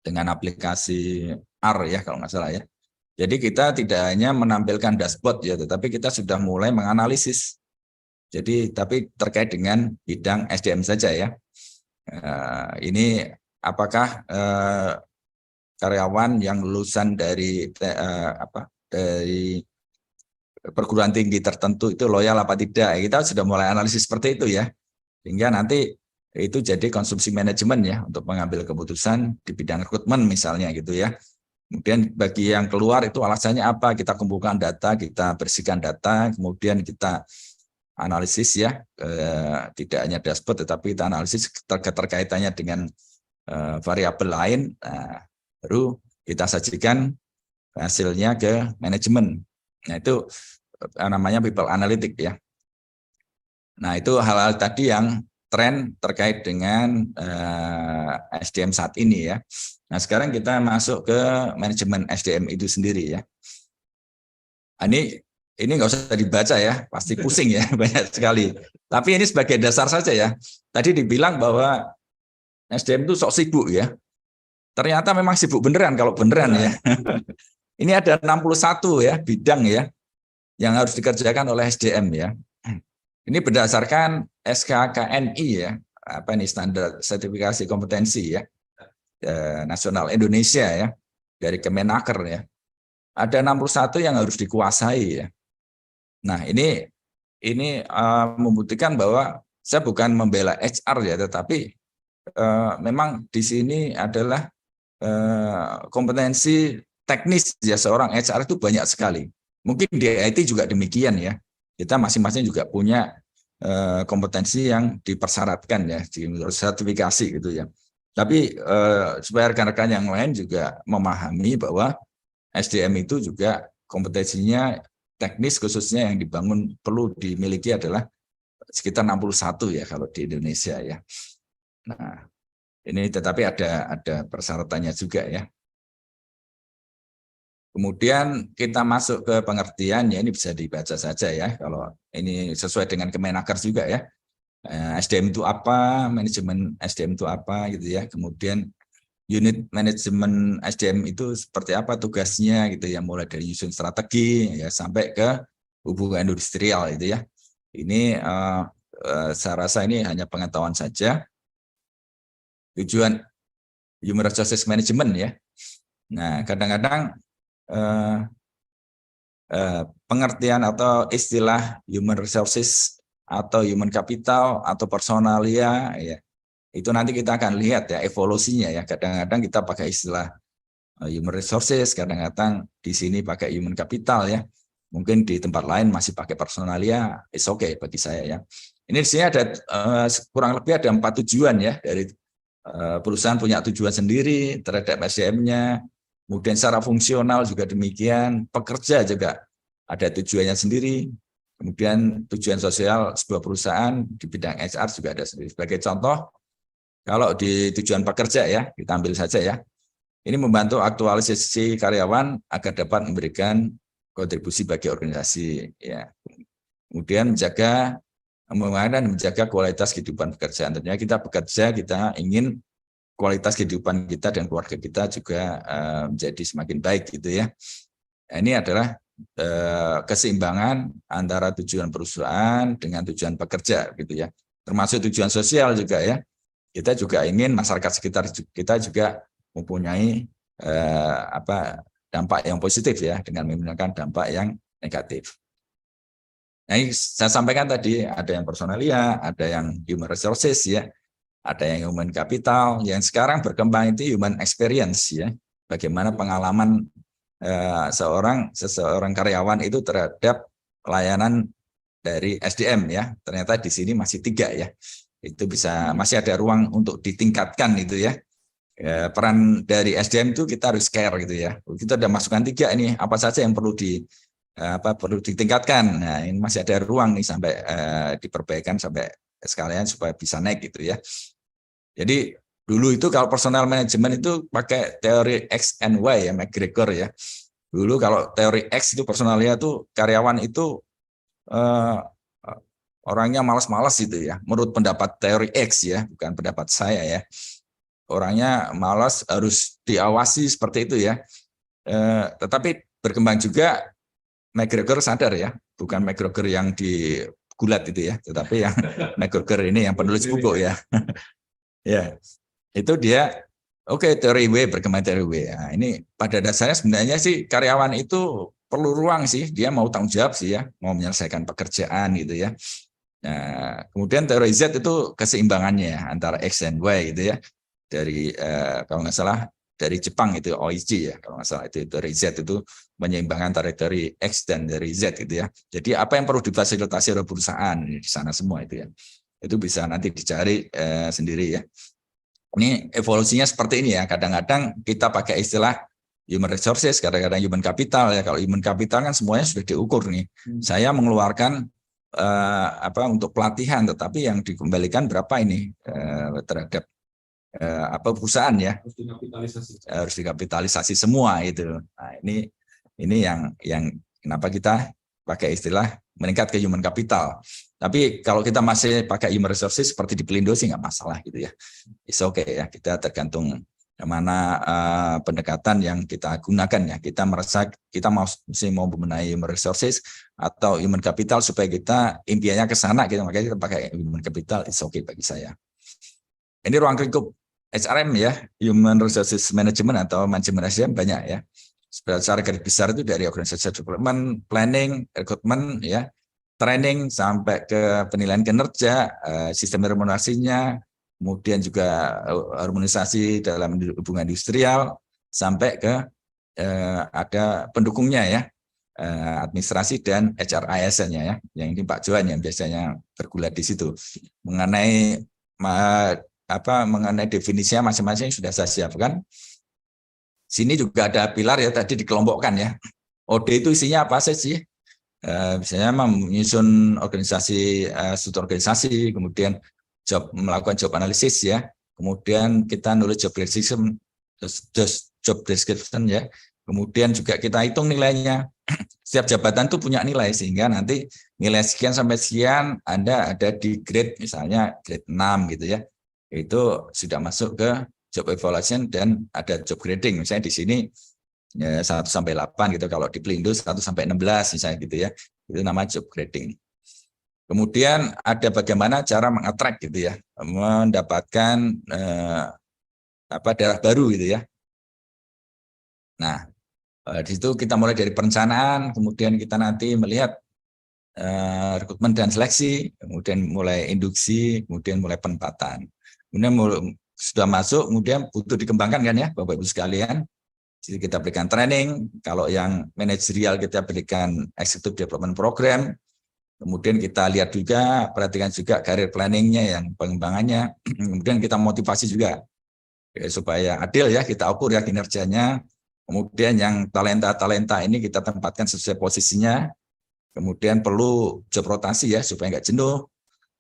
Dengan aplikasi R ya kalau nggak salah ya. Jadi kita tidak hanya menampilkan dashboard ya, tetapi kita sudah mulai menganalisis. Jadi tapi terkait dengan bidang SDM saja ya. Ini apakah karyawan yang lulusan dari dari perguruan tinggi tertentu itu loyal apa tidak? Kita sudah mulai analisis seperti itu ya. Sehingga nanti itu jadi konsumsi manajemen ya untuk mengambil keputusan di bidang rekrutmen misalnya gitu ya. Kemudian bagi yang keluar itu alasannya apa? Kita kumpulkan data, kita bersihkan data, kemudian kita analisis ya, tidak hanya dashboard tetapi kita analisis keterkaitannya dengan variabel lain, baru kita sajikan hasilnya ke manajemen. Nah itu namanya people analytic ya. Nah itu hal-hal tadi yang tren terkait dengan SDM saat ini ya. Nah sekarang kita masuk ke manajemen SDM itu sendiri ya. Ini nggak usah dibaca ya, pasti pusing ya, banyak sekali. Tapi ini sebagai dasar saja ya. Tadi dibilang bahwa SDM itu sok sibuk ya. Ternyata memang sibuk beneran kalau beneran ya. Ini ada 61 ya bidang ya yang harus dikerjakan oleh SDM ya. Ini berdasarkan SKKNI ya, apa ini standar sertifikasi kompetensi ya, nasional Indonesia ya, dari Kemenaker ya. Ada 61 yang harus dikuasai ya. Nah ini membuktikan bahwa saya bukan membela HR ya, tetapi memang di sini adalah kompetensi teknis ya seorang HR itu banyak sekali. Mungkin di IT juga demikian ya. Kita masing-masing juga punya kompetensi yang dipersyaratkan ya, di sertifikasi gitu ya. Tapi supaya rekan-rekan yang lain juga memahami bahwa SDM itu juga kompetensinya teknis khususnya yang dibangun perlu dimiliki adalah sekitar 61 ya kalau di Indonesia ya. Nah, ini tetapi ada persyaratannya juga ya. Kemudian kita masuk ke pengertian ya, ini bisa dibaca saja ya kalau ini sesuai dengan Kemenaker juga ya. SDM itu apa, manajemen SDM itu apa gitu ya. Kemudian unit manajemen SDM itu seperti apa tugasnya gitu ya, mulai dari nyusun strategi ya sampai ke hubungan industrial itu ya. Ini saya rasa ini hanya pengetahuan saja. Tujuan human resources management ya. Nah, kadang-kadang pengertian atau istilah human resources atau human capital atau personalia ya, itu nanti kita akan lihat ya evolusinya ya. Kadang-kadang kita pakai istilah human resources, kadang-kadang di sini pakai human capital ya. Mungkin di tempat lain masih pakai personalia, it's okay bagi saya ya. Ini di sini ada kurang lebih ada 4 tujuan ya, dari perusahaan punya tujuan sendiri terhadap SDM-nya, kemudian secara fungsional juga demikian, pekerja juga ada tujuannya sendiri, kemudian tujuan sosial sebuah perusahaan di bidang HR juga ada sendiri. Sebagai contoh, kalau di tujuan pekerja ya, kita ambil saja ya, ini membantu aktualisasi karyawan agar dapat memberikan kontribusi bagi organisasi ya. Kemudian menjaga kualitas kehidupan pekerjaan. Tentunya kita bekerja, kita ingin kualitas kehidupan kita dan keluarga kita juga menjadi semakin baik gitu ya. Ini adalah keseimbangan antara tujuan perusahaan dengan tujuan pekerja gitu ya. Termasuk tujuan sosial juga ya. Kita juga ingin masyarakat sekitar kita juga mempunyai dampak yang positif ya, dengan menggunakan dampak yang negatif. Nah, ini saya sampaikan tadi, ada yang personalia, ada yang human resources ya, ada yang human capital, yang sekarang berkembang itu human experience ya. Bagaimana pengalaman seseorang karyawan itu terhadap pelayanan dari SDM ya. Ternyata di sini masih 3 ya. Itu masih ada ruang untuk ditingkatkan itu ya. Peran dari SDM itu kita harus care gitu ya. Kita ada masukan 3 ini, apa saja yang perlu ditingkatkan. Nah, ini masih ada ruang nih sampai diperbaikan sampai sekalian supaya bisa naik gitu ya. Jadi dulu itu kalau personal management itu pakai teori X and Y ya, McGregor ya. Dulu kalau teori X itu personalia itu karyawan itu orangnya malas-malas gitu ya. Menurut pendapat teori X ya, bukan pendapat saya ya. Orangnya malas, harus diawasi seperti itu ya. Tetapi berkembang juga McGregor sadar ya, bukan McGregor yang di gulat itu ya, tetapi yang McGregor ini yang penulis buku ya. Ya, itu dia teori W, berkembang teori W. Nah, ini pada dasarnya sebenarnya sih karyawan itu perlu ruang sih, dia mau tanggung jawab sih ya, mau menyelesaikan pekerjaan gitu ya. Nah, kemudian teori Z itu keseimbangannya ya, antara X dan Y gitu ya. Dari kalau nggak salah dari Jepang itu OIG ya, kalau nggak salah itu dari Z itu menyeimbangkan antara dari X dan dari Z gitu ya. Jadi apa yang perlu difasilitasi oleh perusahaan di sana semua itu ya, itu bisa nanti dicari sendiri ya. Ini evolusinya seperti ini ya. Kadang-kadang kita pakai istilah human resources, kadang-kadang human capital ya. Kalau human capital kan semuanya sudah diukur nih. Saya mengeluarkan untuk pelatihan, tetapi yang dikembalikan berapa ini terhadap perusahaan ya, harus dikapitalisasi semua itu. Nah, ini yang kenapa kita pakai istilah meningkat ke human capital. Tapi kalau kita masih pakai human resources seperti di Pelindo sih nggak masalah gitu ya. It's okay ya, kita tergantung mana pendekatan yang kita gunakan ya. Kita merasa kita mau membenahi human resources atau human capital supaya kita impiannya ke sana gitu, makanya kita pakai human capital, it's okay bagi saya. Ini ruang lingkup HRM ya, Human Resources Management atau manajemen SDM banyak ya. Secara garis besar itu dari organisasi development, planning, recruitment ya, training sampai ke penilaian kinerja, sistem remunerasinya, kemudian juga harmonisasi dalam hubungan industrial sampai ke ada pendukungnya ya, administrasi dan HR ASN-nya ya. Yang ini Pak Johan yang biasanya bergulat di situ. Mengenai definisinya masing-masing sudah saya siapkan. Sini juga ada pilar ya, tadi dikelompokkan ya. OD itu isinya apa sih? Misalnya menyusun organisasi, struktur organisasi, kemudian melakukan job analisis ya, kemudian kita nulis job description ya, kemudian juga kita hitung nilainya. Setiap jabatan itu punya nilai, sehingga nanti nilai sekian sampai sekian Anda ada di grade, misalnya grade 6 gitu ya. Itu sudah masuk ke job evaluation dan ada job grading. Misalnya di sini 1 sampai 8 gitu, kalau di Pelindo 1 sampai 16 misalnya gitu ya. Itu namanya job grading. Kemudian ada bagaimana cara mengattract gitu ya, mendapatkan daerah baru gitu ya. Nah, di situ kita mulai dari perencanaan, kemudian kita nanti melihat rekrutmen dan seleksi, kemudian mulai induksi, kemudian mulai penempatan. Kemudian sudah masuk, kemudian butuh dikembangkan kan ya, Bapak Ibu sekalian. Jadi kita berikan training, kalau yang manajerial kita berikan executive development program. Kemudian kita lihat juga, perhatikan juga career planning-nya, yang pengembangannya. Kemudian kita motivasi juga supaya adil ya, kita ukur ya kinerjanya. Kemudian yang talenta-talenta ini kita tempatkan sesuai posisinya. Kemudian perlu job rotasi ya, supaya nggak jenuh.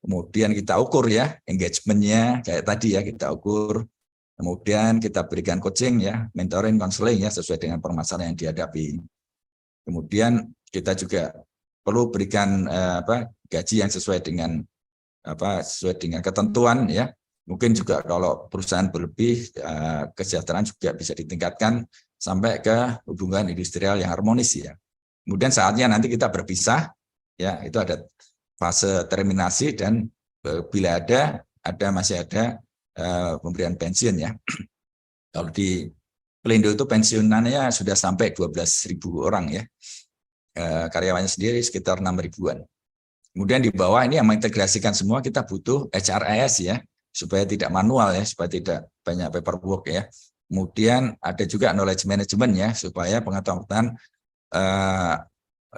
Kemudian kita ukur ya engagement-nya, kayak tadi ya kita ukur. Kemudian kita berikan coaching ya, mentoring, counseling ya, sesuai dengan permasalahan yang dihadapi. Kemudian kita juga perlu berikan gaji yang sesuai dengan ketentuan ya. Mungkin juga kalau perusahaan berlebih, kesejahteraan juga bisa ditingkatkan sampai ke hubungan industrial yang harmonis ya. Kemudian saatnya nanti kita berpisah ya, itu ada fase terminasi dan bila masih ada pemberian pensiun ya. Kalau di Pelindo itu pensiunannya sudah sampai 12.000 orang ya. Karyawannya sendiri sekitar 6 ribuan. Kemudian di bawah ini yang mengintegrasikan semua, kita butuh HRIS ya, supaya tidak manual ya, supaya tidak banyak paperwork ya. Kemudian ada juga knowledge management ya, supaya pengetahuan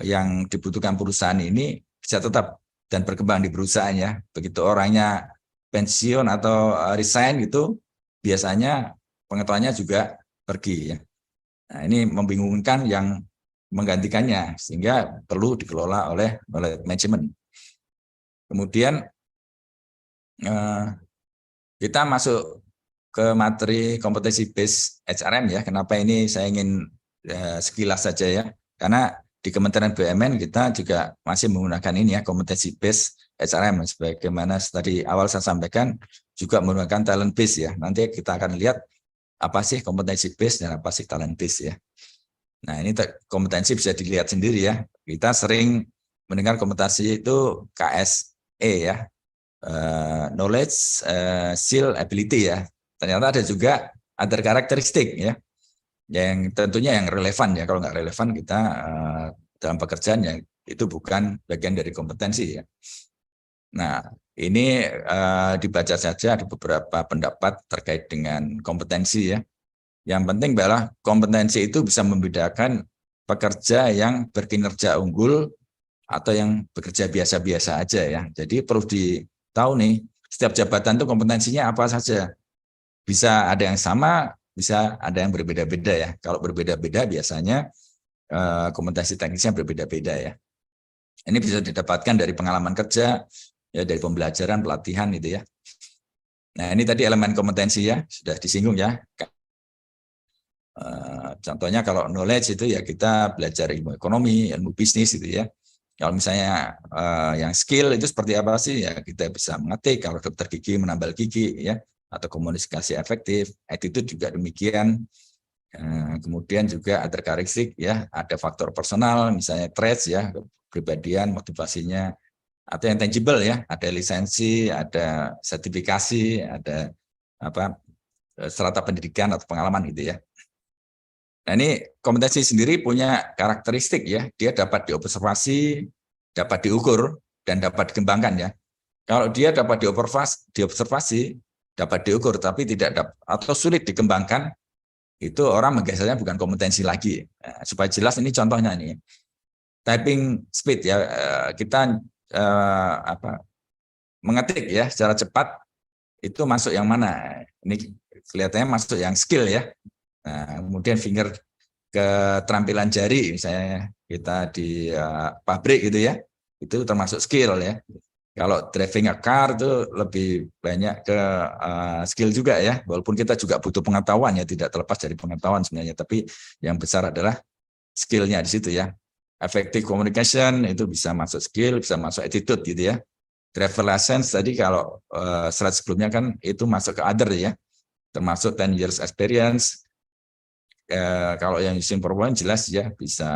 yang dibutuhkan perusahaan ini bisa tetap dan berkembang di perusahaan ya. Begitu orangnya pensiun atau resign gitu, biasanya pengetahuannya juga pergi ya. Nah, ini membingungkan yang menggantikannya, sehingga perlu dikelola oleh manajemen. Kemudian kita masuk ke materi kompetensi based HRM ya. Kenapa ini saya ingin sekilas saja ya, karena di Kementerian BUMN kita juga masih menggunakan ini ya, kompetensi based HRM. Sebagaimana tadi awal saya sampaikan, juga menggunakan talent based ya. Nanti kita akan lihat apa sih kompetensi based dan apa sih talent based ya. Nah, ini kompetensi bisa dilihat sendiri ya. Kita sering mendengar kompetensi itu KSE ya, knowledge, skill, ability ya. Ternyata ada juga other karakteristik ya, yang tentunya yang relevan ya. Kalau nggak relevan kita dalam pekerjaan yang itu bukan bagian dari kompetensi ya. Nah, ini dibaca saja, ada beberapa pendapat terkait dengan kompetensi ya. Yang penting adalah kompetensi itu bisa membedakan pekerja yang berkinerja unggul atau yang bekerja biasa-biasa aja ya. Jadi perlu ditahu nih, setiap jabatan itu kompetensinya apa saja. Bisa ada yang sama, bisa ada yang berbeda-beda ya. Kalau berbeda-beda biasanya kompetensi teknisnya berbeda-beda ya. Ini bisa didapatkan dari pengalaman kerja, ya dari pembelajaran, pelatihan gitu ya. Nah, ini tadi elemen kompetensi ya, sudah disinggung ya. Contohnya kalau knowledge itu ya kita belajar ilmu ekonomi, ilmu bisnis gitu ya. Kalau misalnya yang skill itu seperti apa sih ya, kita bisa mengetik, kalau dokter gigi menambal gigi ya, atau komunikasi efektif, attitude juga demikian. Kemudian juga ada karakteristik ya, ada faktor personal, misalnya traits ya, kepribadian, motivasinya, atau yang tangible ya, ada lisensi, ada sertifikasi, ada strata pendidikan atau pengalaman gitu ya. Nah, ini kompetensi sendiri punya karakteristik ya, dia dapat diobservasi, dapat diukur, dan dapat dikembangkan ya. Kalau dia dapat diobservasi, dapat diukur, tapi tidak dapat atau sulit dikembangkan, itu orang menggesernya bukan kompetensi lagi. Nah, supaya jelas ini contohnya nih, typing speed ya, kita mengetik ya secara cepat itu masuk yang mana? Ini kelihatannya masuk yang skill ya. Nah, kemudian keterampilan jari, misalnya kita di pabrik gitu ya, itu termasuk skill ya. Kalau driving a car itu lebih banyak ke skill juga ya, walaupun kita juga butuh pengetahuan ya, tidak terlepas dari pengetahuan sebenarnya, tapi yang besar adalah skillnya di situ ya. Effective communication itu bisa masuk skill, bisa masuk attitude gitu ya. Driver license tadi kalau slide sebelumnya kan itu masuk ke other ya, termasuk 10 years experience. Kalau yang using PowerPoint jelas ya bisa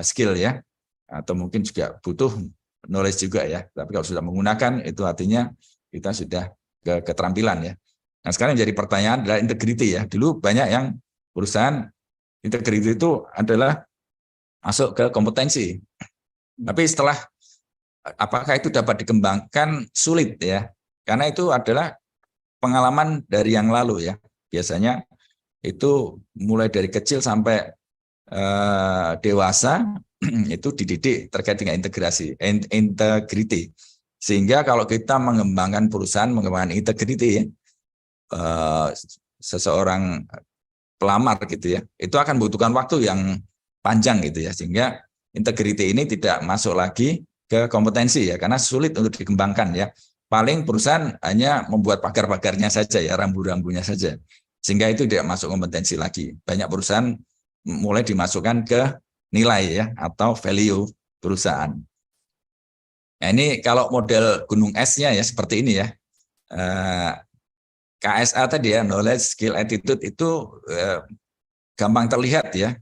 skill ya. atau mungkin juga butuh knowledge juga ya. Tapi kalau sudah menggunakan itu artinya kita sudah keterampilan ya. Nah sekarang jadi pertanyaan adalah integrity ya. Dulu banyak yang perusahaan integrity itu adalah masuk ke kompetensi. Tapi setelah apakah itu dapat dikembangkan sulit ya. Karena itu adalah pengalaman dari yang lalu ya. Biasanya itu mulai dari kecil sampai dewasa itu dididik terkait dengan integrity. Sehingga kalau kita mengembangkan perusahaan, mengembangkan integrity, seseorang pelamar gitu ya, itu akan membutuhkan waktu yang panjang gitu ya, sehingga integrity ini tidak masuk lagi ke kompetensi ya, karena sulit untuk dikembangkan ya. Paling perusahaan hanya membuat pagar-pagarnya saja ya, rambu-rambunya saja, sehingga itu tidak masuk kompetensi lagi. Banyak perusahaan mulai dimasukkan ke nilai ya atau value perusahaan. Nah, ini kalau model gunung esnya ya seperti ini ya. KSA tadi ya, knowledge, skill, attitude itu gampang terlihat ya.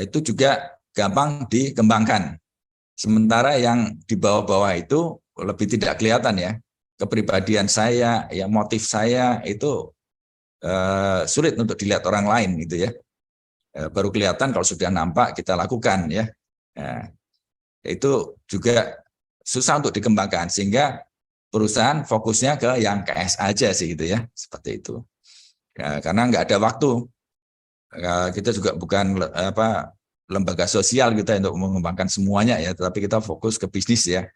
Itu juga gampang dikembangkan. Sementara yang di bawah-bawah itu lebih tidak kelihatan ya. Kepribadian saya, ya motif saya itu sulit untuk dilihat orang lain gitu ya. Baru kelihatan kalau sudah nampak kita lakukan ya. Itu juga susah untuk dikembangkan sehingga perusahaan fokusnya ke yang KS aja sih gitu ya, seperti itu. Karena nggak ada waktu. Kita juga bukan lembaga sosial kita untuk mengembangkan semuanya ya, tetapi kita fokus ke bisnis ya.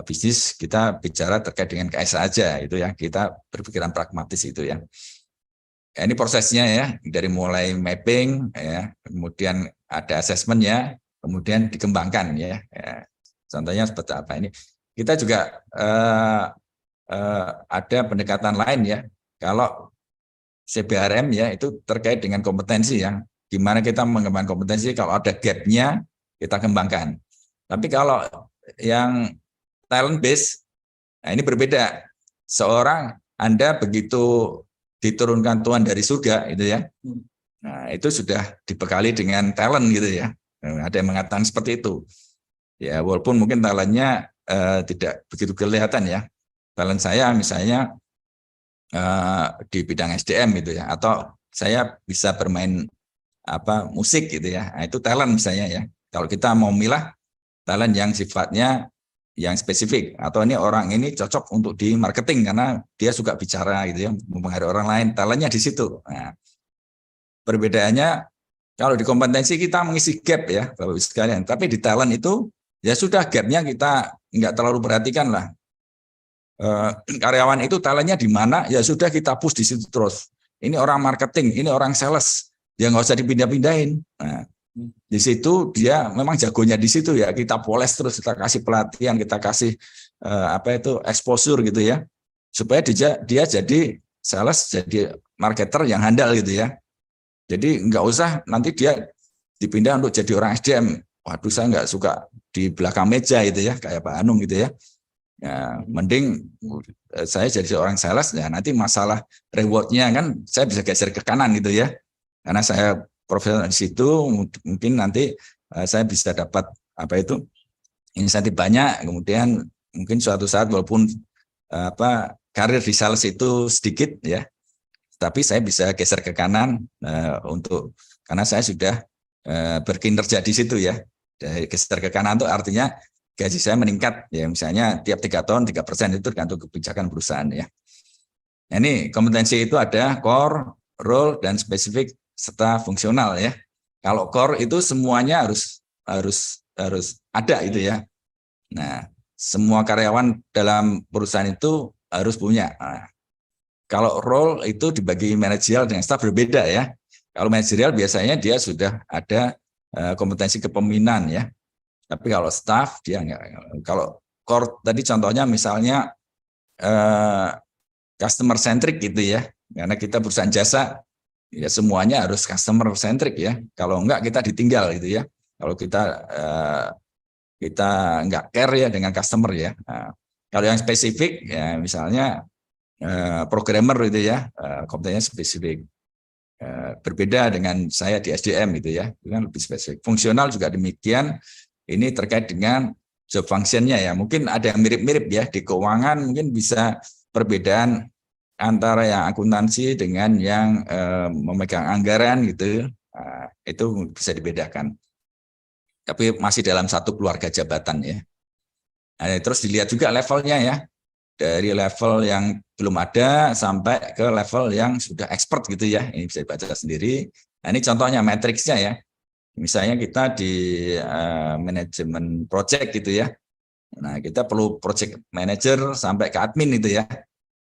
Bisnis kita bicara terkait dengan KS aja itu ya, kita berpikiran pragmatis itu ya. Ini prosesnya ya, dari mulai mapping ya, kemudian ada asesmennya, kemudian dikembangkan ya. Contohnya seperti apa ini? Kita juga ada pendekatan lain ya. Kalau CBRM ya itu terkait dengan kompetensi ya. Gimana kita mengembangkan kompetensi? Kalau ada gap-nya kita kembangkan. Tapi kalau yang talent base, nah ini berbeda. Seorang Anda begitu diturunkan Tuhan dari surga itu ya. Nah itu sudah dibekali dengan talent gitu ya. Ada yang mengatakan seperti itu. Ya walaupun mungkin talentnya tidak begitu kelihatan ya. Talent saya misalnya di bidang SDM gitu ya, atau saya bisa bermain musik gitu ya. Nah, itu talent misalnya ya. Kalau kita mau milah talent yang sifatnya yang spesifik, atau ini orang ini cocok untuk di marketing karena dia suka bicara gitu ya, mempengaruhi orang lain, talentnya di situ. Nah, perbedaannya kalau di kompetensi kita mengisi gap ya Bapak Ibu sekalian, tapi di talent itu ya sudah gapnya kita nggak terlalu perhatikan lah. Karyawan itu talentnya di mana ya sudah kita push di situ terus. Ini orang marketing, ini orang sales, ya nggak usah dipindah-pindahin. Nah, di situ dia memang jagonya di situ ya, kita poles terus, kita kasih pelatihan, kita kasih exposure gitu ya, supaya dia jadi sales, jadi marketer yang handal gitu ya. Jadi nggak usah nanti dia dipindah untuk jadi orang SDM. Waduh, saya nggak suka di belakang meja gitu ya, kayak Pak Anung gitu ya. Ya, mending saya jadi seorang sales, ya nanti masalah rewardnya kan saya bisa geser ke kanan gitu ya. Karena saya profesional di situ, mungkin nanti saya bisa dapat insentif banyak. Kemudian mungkin suatu saat walaupun karir di sales itu sedikit ya, tapi saya bisa geser ke kanan karena saya sudah berkinerja di situ ya. Dari geser ke kanan itu artinya gaji saya meningkat ya, misalnya tiap 3 tahun 3% itu tergantung kebijakan perusahaan ya. Nah, ini kompetensi itu ada core, role, dan spesifik serta fungsional ya. Kalau core itu semuanya harus ada itu ya. Nah, semua karyawan dalam perusahaan itu harus punya. Nah, kalau role itu dibagi manajerial dengan staff berbeda ya. Kalau manajerial biasanya dia sudah ada kompetensi kepemimpinan ya. Tapi kalau staff dia enggak. Kalau core tadi contohnya misalnya customer centric gitu ya. Karena kita perusahaan jasa ya semuanya harus customer centric ya. Kalau enggak kita ditinggal gitu ya. Kalau kita enggak care ya dengan customer ya. Nah, kalau yang spesifik ya misalnya programmer gitu ya, kompetensinya spesifik. Berbeda dengan saya di SDM gitu ya, itu kan lebih spesifik. Fungsional juga demikian, ini terkait dengan job function-nya ya. Mungkin ada yang mirip-mirip ya, di keuangan mungkin bisa perbedaan antara yang akuntansi dengan yang memegang anggaran gitu, itu bisa dibedakan. Tapi masih dalam satu keluarga jabatan ya. Nah, terus dilihat juga levelnya ya, dari level yang belum ada sampai ke level yang sudah expert gitu ya. Ini bisa dibaca sendiri. Nah, ini contohnya matriksnya ya. Misalnya kita di manajemen project gitu ya. Nah, kita perlu project manager sampai ke admin itu ya.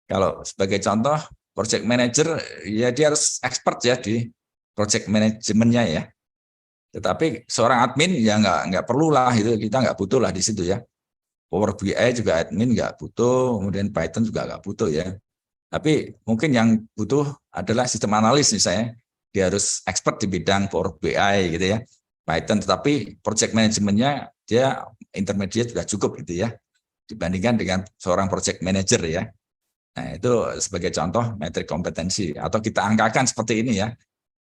Kalau sebagai contoh, project manager ya dia harus expert ya di project manajemennya ya. Tetapi seorang admin ya nggak perlu lah, itu kita nggak butuh lah di situ ya. Power BI juga admin nggak butuh, kemudian Python juga nggak butuh ya. Tapi mungkin yang butuh adalah sistem analis misalnya, dia harus expert di bidang Power BI gitu ya, Python. Tetapi project manajemennya dia intermediate juga cukup gitu ya, dibandingkan dengan seorang project manager ya. Nah itu sebagai contoh metrik kompetensi, atau kita angkakan seperti ini ya.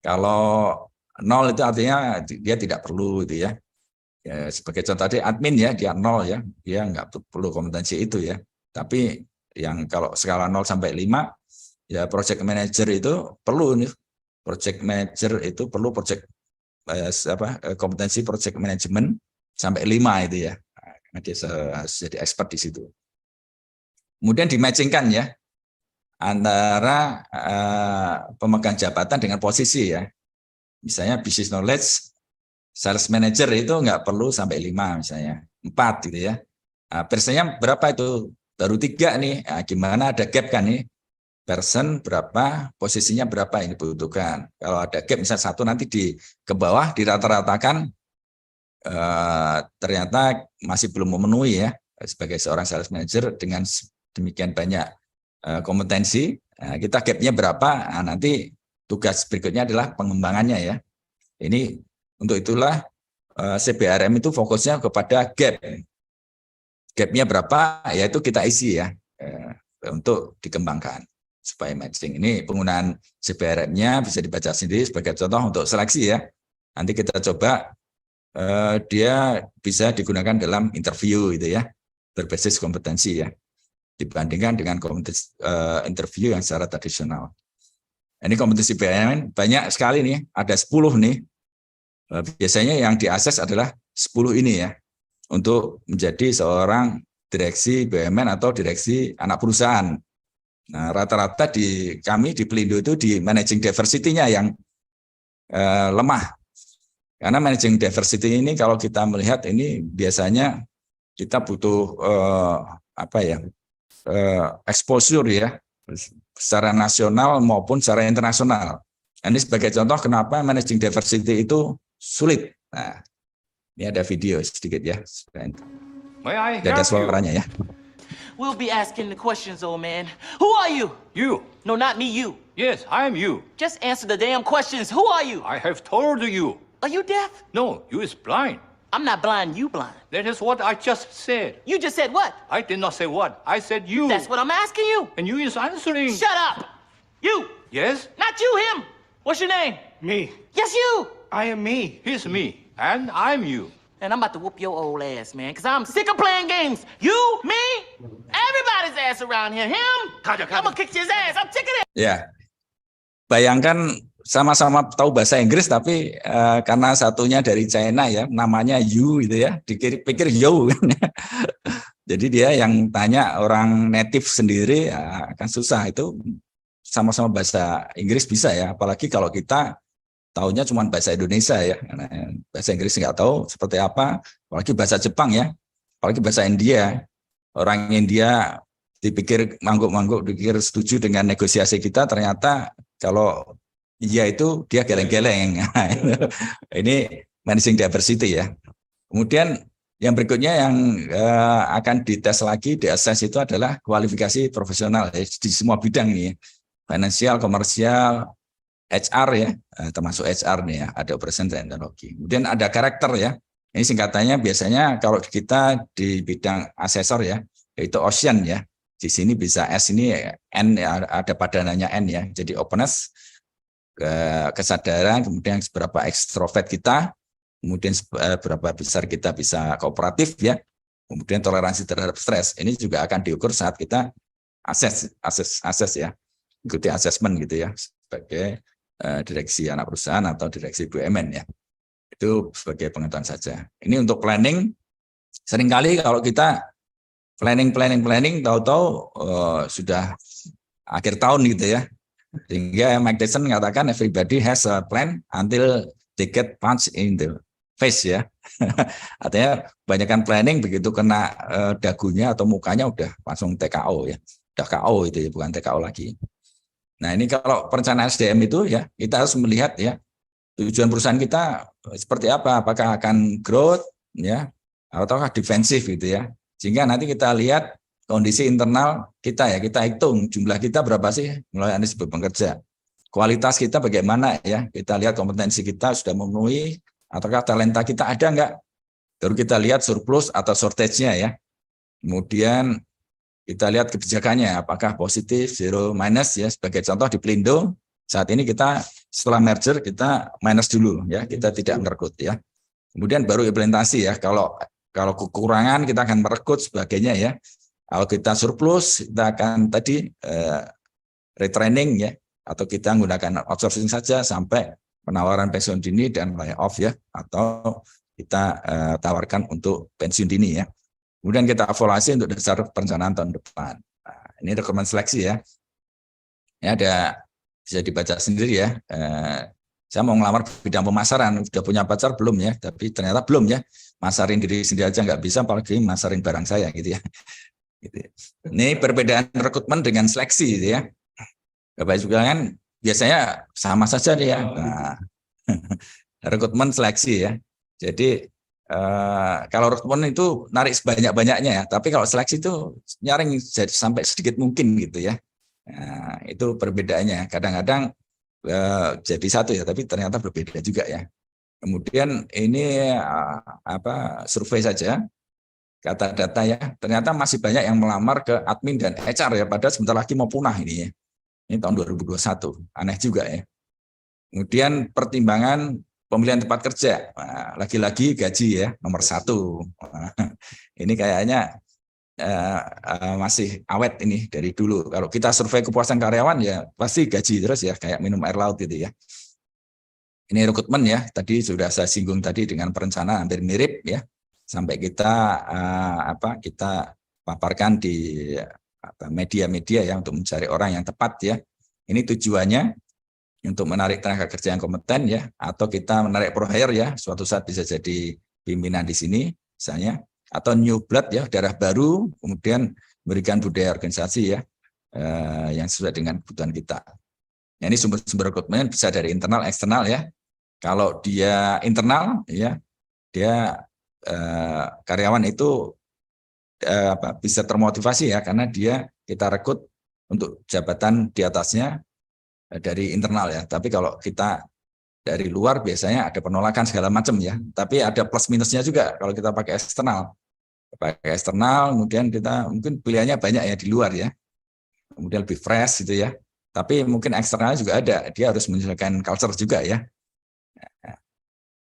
Kalau 0 itu artinya dia tidak perlu gitu ya. Ya, sebagai contoh tadi admin ya, dia 0 ya, dia nggak perlu kompetensi itu ya. Tapi yang kalau skala 0 sampai 5 ya, project manager itu perlu nih. Project manager itu perlu kompetensi project management sampai 5 itu ya. Nah, dia harus jadi expert di situ. Kemudian dimatchingkan ya antara pemegang jabatan dengan posisi ya. Misalnya business knowledge, sales manager itu nggak perlu sampai 5 misalnya, 4 gitu ya. Nah, persennya berapa itu? Baru 3 nih. Nah, gimana ada gap kan nih? Person berapa, posisinya berapa ini dibutuhkan. Kalau ada gap misalnya 1 nanti ke bawah dirata-ratakan, ternyata masih belum memenuhi ya sebagai seorang sales manager dengan demikian banyak kompetensi. Nah, kita gapnya berapa? Nah, nanti tugas berikutnya adalah pengembangannya ya. Ini untuk itulah CBRM itu fokusnya kepada gap. Gapnya berapa, ya itu kita isi ya untuk dikembangkan supaya matching. Ini penggunaan CBRM-nya bisa dibaca sendiri sebagai contoh untuk seleksi ya. Nanti kita coba dia bisa digunakan dalam interview gitu ya, berbasis kompetensi ya, dibandingkan dengan kompetensi interview yang secara tradisional. Ini kompetensi BUMN banyak sekali nih, ada 10 nih. Biasanya yang diakses adalah 10 ini ya, untuk menjadi seorang direksi BUMN atau direksi anak perusahaan. Nah, rata-rata kami di Pelindo itu di managing diversity-nya yang lemah. Karena managing diversity ini kalau kita melihat ini biasanya kita butuh exposure ya, secara nasional maupun secara internasional. Ini sebagai contoh kenapa managing diversity itu sulit. Nah, ini ada video sedikit ya. Ada suaranya ya. We'll be asking the questions, old man. Who are you? You. No, not me, you. Yes, I am you. Just answer the damn questions. Who are you? I have told you. Are you deaf? No, you is blind. I'm not blind, you blind. That is what I just said. You just said what? I did not say what. I said you. That's what I'm asking you. And you is answering. Shut up. You. Yes? Not you, him. What's your name? Me. Yes, you. I am me. He's me. And I'm you. And I'm about to whoop your old ass, man, because I'm sick of playing games. You, me, everybody's ass around here. Him, I'm gonna kick his ass. I'm sick of it. Ya, bayangkan sama-sama tahu bahasa Inggris, tapi karena satunya dari China ya, namanya you gitu ya, dipikir yo. Jadi dia yang tanya orang native sendiri ya, akan susah. Itu sama-sama bahasa Inggris bisa ya, apalagi kalau kita tahunya cuma bahasa Indonesia ya, bahasa Inggris nggak tahu seperti apa, apalagi bahasa Jepang ya, apalagi bahasa India. Orang India dipikir mangguk-mangguk, dipikir setuju dengan negosiasi kita, ternyata kalau iya itu dia geleng-geleng. Ini managing diversity ya. Kemudian yang berikutnya yang akan dites lagi, diakses itu adalah kualifikasi profesional ya, di semua bidang nih, finansial, komersial, HR ya, termasuk HR nih ya, ada operation teknologi. Kemudian ada karakter ya. Ini singkatannya biasanya kalau kita di bidang asesor ya, yaitu Ocean ya. Di sini bisa S ini N ya, ada padanannya N ya. Jadi openness, kesadaran, kemudian seberapa ekstrovert kita, kemudian seberapa besar kita bisa kooperatif ya, kemudian toleransi terhadap stres. Ini juga akan diukur saat kita akses ya, ikuti asesmen gitu ya, sebagai direksi anak perusahaan atau direksi BUMN ya. Itu sebagai pengetahuan saja. Ini untuk planning. Seringkali kalau kita planning, tahu-tahu sudah akhir tahun gitu ya. Sehingga Mike Tyson mengatakan everybody has a plan until they get punched in the face ya. Artinya banyakkan planning, begitu kena dagunya atau mukanya udah langsung TKO ya. Udah KO itu ya, bukan TKO lagi. Nah ini kalau perencanaan SDM itu ya, kita harus melihat ya tujuan perusahaan kita seperti apa, apakah akan growth ya ataukah defensif gitu ya. Sehingga nanti kita lihat kondisi internal kita ya, kita hitung jumlah kita berapa sih melayani sebagai pekerja. Kualitas kita bagaimana ya, kita lihat kompetensi kita sudah memenuhi ataukah talenta kita ada enggak. Baru kita lihat surplus atau shortage-nya ya. Kemudian kita lihat kebijakannya apakah positif, zero, minus ya. Sebagai contoh di Pelindo saat ini kita setelah merger kita minus dulu ya, kita tidak merekrut ya. Kemudian baru implementasi ya. Kalau kekurangan kita akan merekrut sebagainya ya. Kalau kita surplus kita akan tadi retraining ya, atau kita menggunakan outsourcing saja sampai penawaran pensiun dini dan layoff ya, atau kita tawarkan untuk pensiun dini ya. Kemudian kita evaluasi untuk dasar perencanaan tahun depan. Nah, ini rekrutmen seleksi ya. Ini ada bisa dibaca sendiri ya. Saya mau ngelamar bidang pemasaran, sudah punya pacar belum ya? Tapi ternyata belum ya. Masarin diri sendiri aja nggak bisa, apalagi masarin barang saya gitu ya. Gitu. Ini perbedaan rekrutmen dengan seleksi gitu ya. Bapak juga kan biasanya sama saja ya. Nah, rekrutmen seleksi ya. Jadi kalau rekrutmen itu narik sebanyak-banyaknya ya, tapi kalau seleksi itu nyaring sampai sedikit mungkin gitu ya. Nah, itu perbedaannya. Kadang-kadang jadi satu ya, tapi ternyata berbeda juga ya. Kemudian ini survei saja, kata data ya, ternyata masih banyak yang melamar ke admin dan HR ya, padahal sebentar lagi mau punah ini ya. Ini tahun 2021, aneh juga ya. Kemudian pertimbangan pemilihan tempat kerja, lagi-lagi gaji ya, nomor 1. Ini kayaknya masih awet ini dari dulu. Kalau kita survei kepuasan karyawan ya pasti gaji terus ya, kayak minum air laut gitu ya. Ini rekrutmen ya, tadi sudah saya singgung tadi dengan perencanaan hampir mirip ya. Sampai kita kita paparkan di media-media ya untuk mencari orang yang tepat ya. Ini tujuannya untuk menarik tenaga kerja yang kompeten ya, atau kita menarik pro hire ya, suatu saat bisa jadi pimpinan di sini misalnya, atau new blood ya, darah baru, kemudian memberikan budaya organisasi ya yang sesuai dengan kebutuhan kita. Nah, ini sumber-sumber rekrutmen bisa dari internal, eksternal ya. Kalau dia internal ya, dia karyawan itu bisa termotivasi ya, karena kita rekrut untuk jabatan di atasnya dari internal ya. Tapi kalau kita dari luar biasanya ada penolakan segala macam ya. Tapi ada plus minusnya juga kalau kita pakai eksternal. Pakai eksternal, kemudian kita mungkin pilihannya banyak ya di luar ya. Kemudian lebih fresh gitu ya. Tapi mungkin eksternal juga ada. Dia harus menyesuaikan culture juga ya.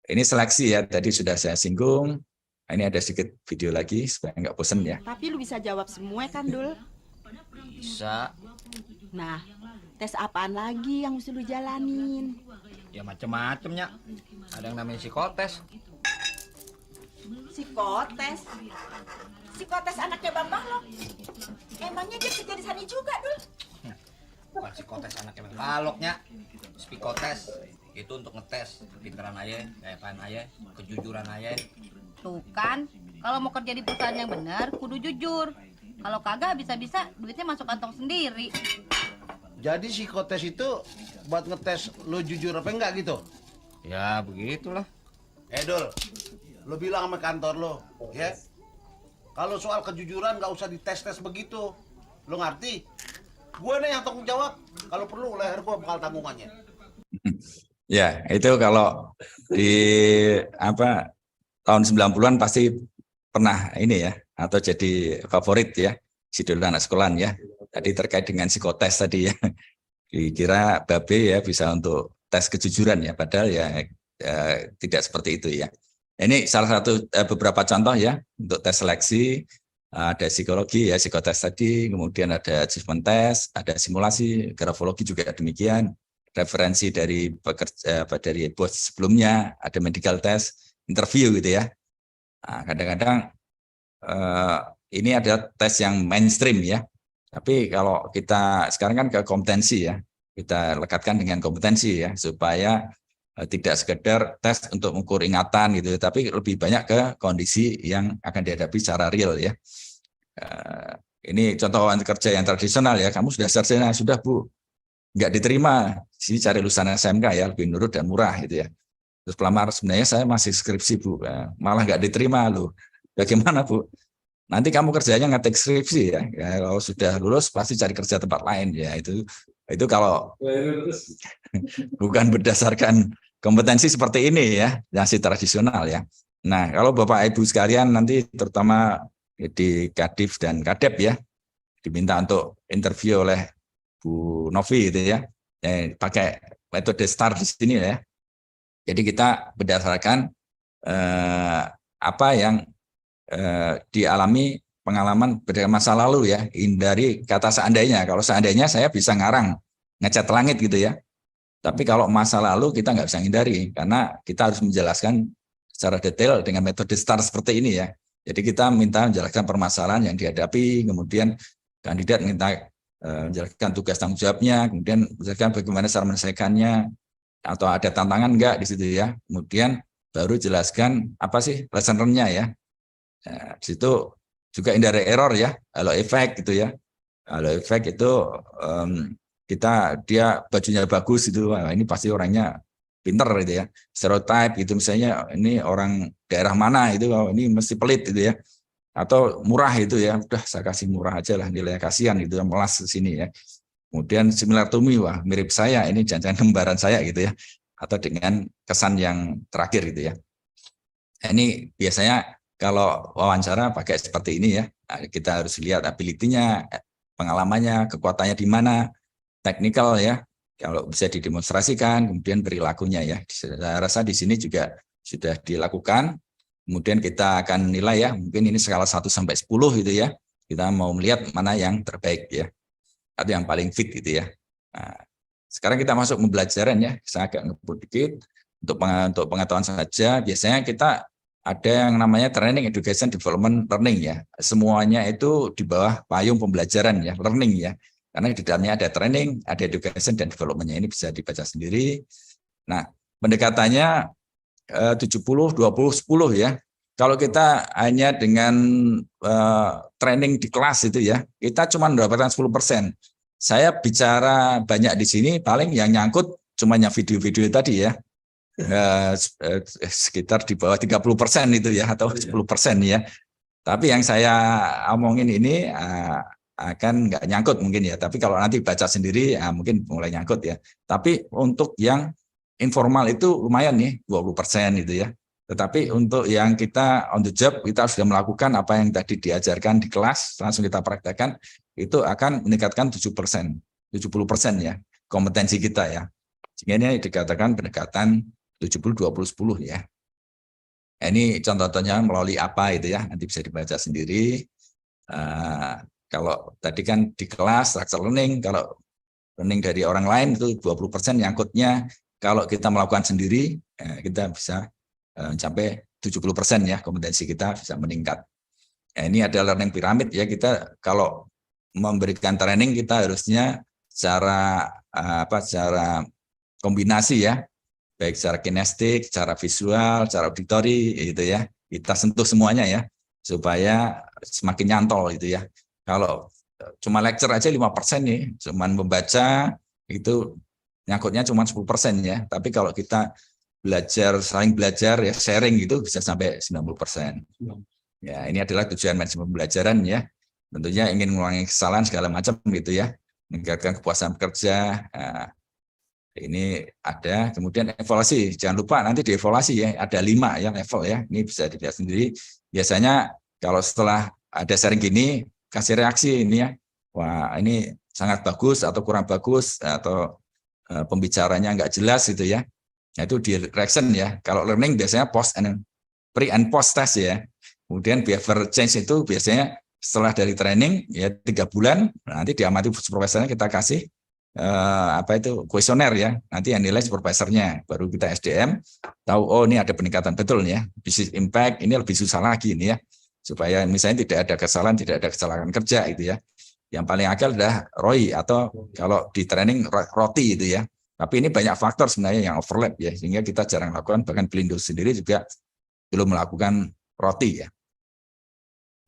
Ini seleksi ya. Tadi sudah saya singgung. Ini ada sedikit video lagi supaya nggak bosan ya. Tapi lu bisa jawab semua kan, Dul? Bisa. Nah, tes apaan lagi yang mesti lu jalanin? Ya macem-macemnya. Ada yang namanya psikotes. Psikotes? Psikotes anaknya Bang Balok. Emangnya dia kerja di sana juga, Dul? Bukan psikotes anaknya Bang Baloknya. Psikotes itu untuk ngetes kepintaran ayah, kayakpan ayah, kejujuran ayah. Tuh kan, kalau mau kerja di perusahaan yang benar, kudu jujur. Kalau kagak bisa-bisa duitnya masuk kantong sendiri. Jadi psikotes itu buat ngetes lo jujur apa enggak gitu? Ya begitulah. Dul, lo bilang sama kantor lo, ya. Kalau soal kejujuran nggak usah dites-tes begitu. Lo ngerti? Gue nih yang tanggung jawab. Kalau perlu leher gue bakal tanggungannya. Ya, itu kalau di tahun 90-an pasti pernah ini ya, atau jadi favorit ya, sidul anak sekolahan ya. Tadi terkait dengan psikotes tadi ya. Dikira babe ya bisa untuk tes kejujuran ya, padahal ya tidak seperti itu ya. Ini salah satu beberapa contoh ya untuk tes seleksi. Ada psikologi ya, psikotes tadi, kemudian ada achievement test, ada simulasi, grafologi juga demikian, referensi dari pekerja dari bos sebelumnya, ada medical test, interview gitu ya. Nah, kadang-kadang ini ada tes yang mainstream ya. Tapi kalau kita sekarang kan ke kompetensi ya, kita lekatkan dengan kompetensi ya, supaya tidak sekedar tes untuk mengukur ingatan gitu, tapi lebih banyak ke kondisi yang akan dihadapi secara real ya. Ini contoh wawancara kerja yang tradisional ya, kamu sudah sarjana, sudah Bu, nggak diterima, sini cari lulusan SMK ya, lebih nurut dan murah gitu ya. Terus pelamar, sebenarnya saya masih skripsi Bu, malah nggak diterima loh. Bagaimana Bu? Nanti kamu kerjanya ngetik skripsi ya, kalau sudah lulus pasti cari kerja tempat lain ya. Itu kalau bukan berdasarkan kompetensi seperti ini ya, masih tradisional ya. Nah, kalau Bapak Ibu sekalian nanti terutama di Kadif dan Kadep ya, diminta untuk interview oleh Bu Novi gitu ya, pakai metode STAR di sini ya. Jadi kita berdasarkan apa yang dialami pengalaman pada masa lalu ya, hindari kata seandainya. Kalau seandainya saya bisa ngarang, ngecat langit gitu ya. Tapi kalau masa lalu kita nggak bisa hindari, karena kita harus menjelaskan secara detail dengan metode STAR seperti ini ya. Jadi kita minta menjelaskan permasalahan yang dihadapi, kemudian kandidat minta menjelaskan tugas tanggung jawabnya, kemudian menjelaskan bagaimana cara menyelesaikannya, atau ada tantangan enggak di situ ya. Kemudian baru jelaskan apa sih lesson learn-nya ya. Nah, di situ juga hindari error ya, halo effect gitu ya. Halo effect itu dia bajunya bagus itu, wah, ini pasti orangnya pinter gitu ya. Stereotype gitu misalnya, ini orang daerah mana itu, oh, ini mesti pelit gitu ya. Atau murah itu ya, udah saya kasih murah aja lah, nilai kasihan gitu, melas di sini ya. Kemudian similar to me, wah mirip saya, ini jangan-jangan kembaran saya gitu ya. Atau dengan kesan yang terakhir gitu ya. Ini biasanya kalau wawancara pakai seperti ini ya. Nah, kita harus lihat ability-nya, pengalamannya, kekuatannya di mana, teknikal ya. Kalau bisa didemonstrasikan, kemudian perilakunya ya. Saya rasa di sini juga sudah dilakukan. Kemudian kita akan nilai ya, mungkin ini skala 1 sampai 10 gitu ya. Kita mau melihat mana yang terbaik ya. Atau yang paling fit gitu ya. Nah, sekarang kita masuk pembelajaran ya. Saya agak ngebut dikit. Untuk pengetahuan saja, biasanya kita ada yang namanya training, education, development, learning ya. Semuanya itu di bawah payung pembelajaran ya, learning ya. Karena di dalamnya ada training, ada education, dan development-nya ini bisa dibaca sendiri. Nah, pendekatannya 70, 20, 10 ya. Kalau kita hanya dengan training di kelas itu ya, kita cuma mendapatkan 10%. Saya bicara banyak di sini, paling yang nyangkut cuma yang video-video tadi ya. Sekitar di bawah 30% itu ya, atau 10% ya. Tapi yang saya omongin ini akan nggak nyangkut mungkin ya, tapi kalau nanti baca sendiri mungkin mulai nyangkut ya. Tapi untuk yang informal itu lumayan nih 20% itu ya. Tetapi untuk yang kita on the job, kita sudah melakukan apa yang tadi diajarkan di kelas, langsung kita praktekkan, itu akan meningkatkan 70% ya kompetensi kita ya. Sehingga ini dikatakan pendekatan 70-20-10 ya. Ini contoh-contohnya melalui apa itu ya, nanti bisa dibaca sendiri. Kalau tadi kan di kelas, structured learning, kalau learning dari orang lain itu 20% nyangkutnya. Kalau kita melakukan sendiri, kita bisa mencapai 70% ya, kompetensi kita bisa meningkat. Ini ada learning pyramid ya, kita kalau memberikan training kita harusnya secara kombinasi ya, baik secara kinestik, secara visual, secara auditori itu ya, kita sentuh semuanya ya, supaya semakin nyantol gitu ya. Kalau cuma lecture aja 5% nih, cuman membaca itu nyangkutnya cuma 10% ya. Tapi kalau kita belajar, saling belajar ya, sharing gitu bisa sampai 90%. Ya, ini adalah tujuan manajemen pembelajaran ya. Tentunya ingin mengurangi kesalahan segala macam gitu ya, meningkatkan kepuasan bekerja. Nah, ini ada, kemudian evaluasi. Jangan lupa nanti dievaluasi ya, ada 5 ya level ya. Ini bisa dilihat sendiri. Biasanya kalau setelah ada sharing gini, kasih reaksi ini ya. Wah, ini sangat bagus atau kurang bagus, atau pembicaranya nggak jelas gitu ya. Nah, itu direction ya. Kalau learning biasanya pre and post test ya. Kemudian behavior change itu biasanya setelah dari training ya 3 bulan, nanti diamati supervisornya, kita kasih kuesioner ya. Nanti yang nilai supervisornya, baru kita SDM tahu oh ini ada peningkatan betul ya. Business impact ini lebih susah lagi ini ya. Supaya misalnya tidak ada kesalahan, tidak ada kecelakaan kerja itu ya. Yang paling akal adalah ROI atau kalau di training ROTI itu ya. Tapi ini banyak faktor sebenarnya yang overlap ya, sehingga kita jarang lakukan, bahkan Pelindo sendiri juga belum melakukan ROTI ya.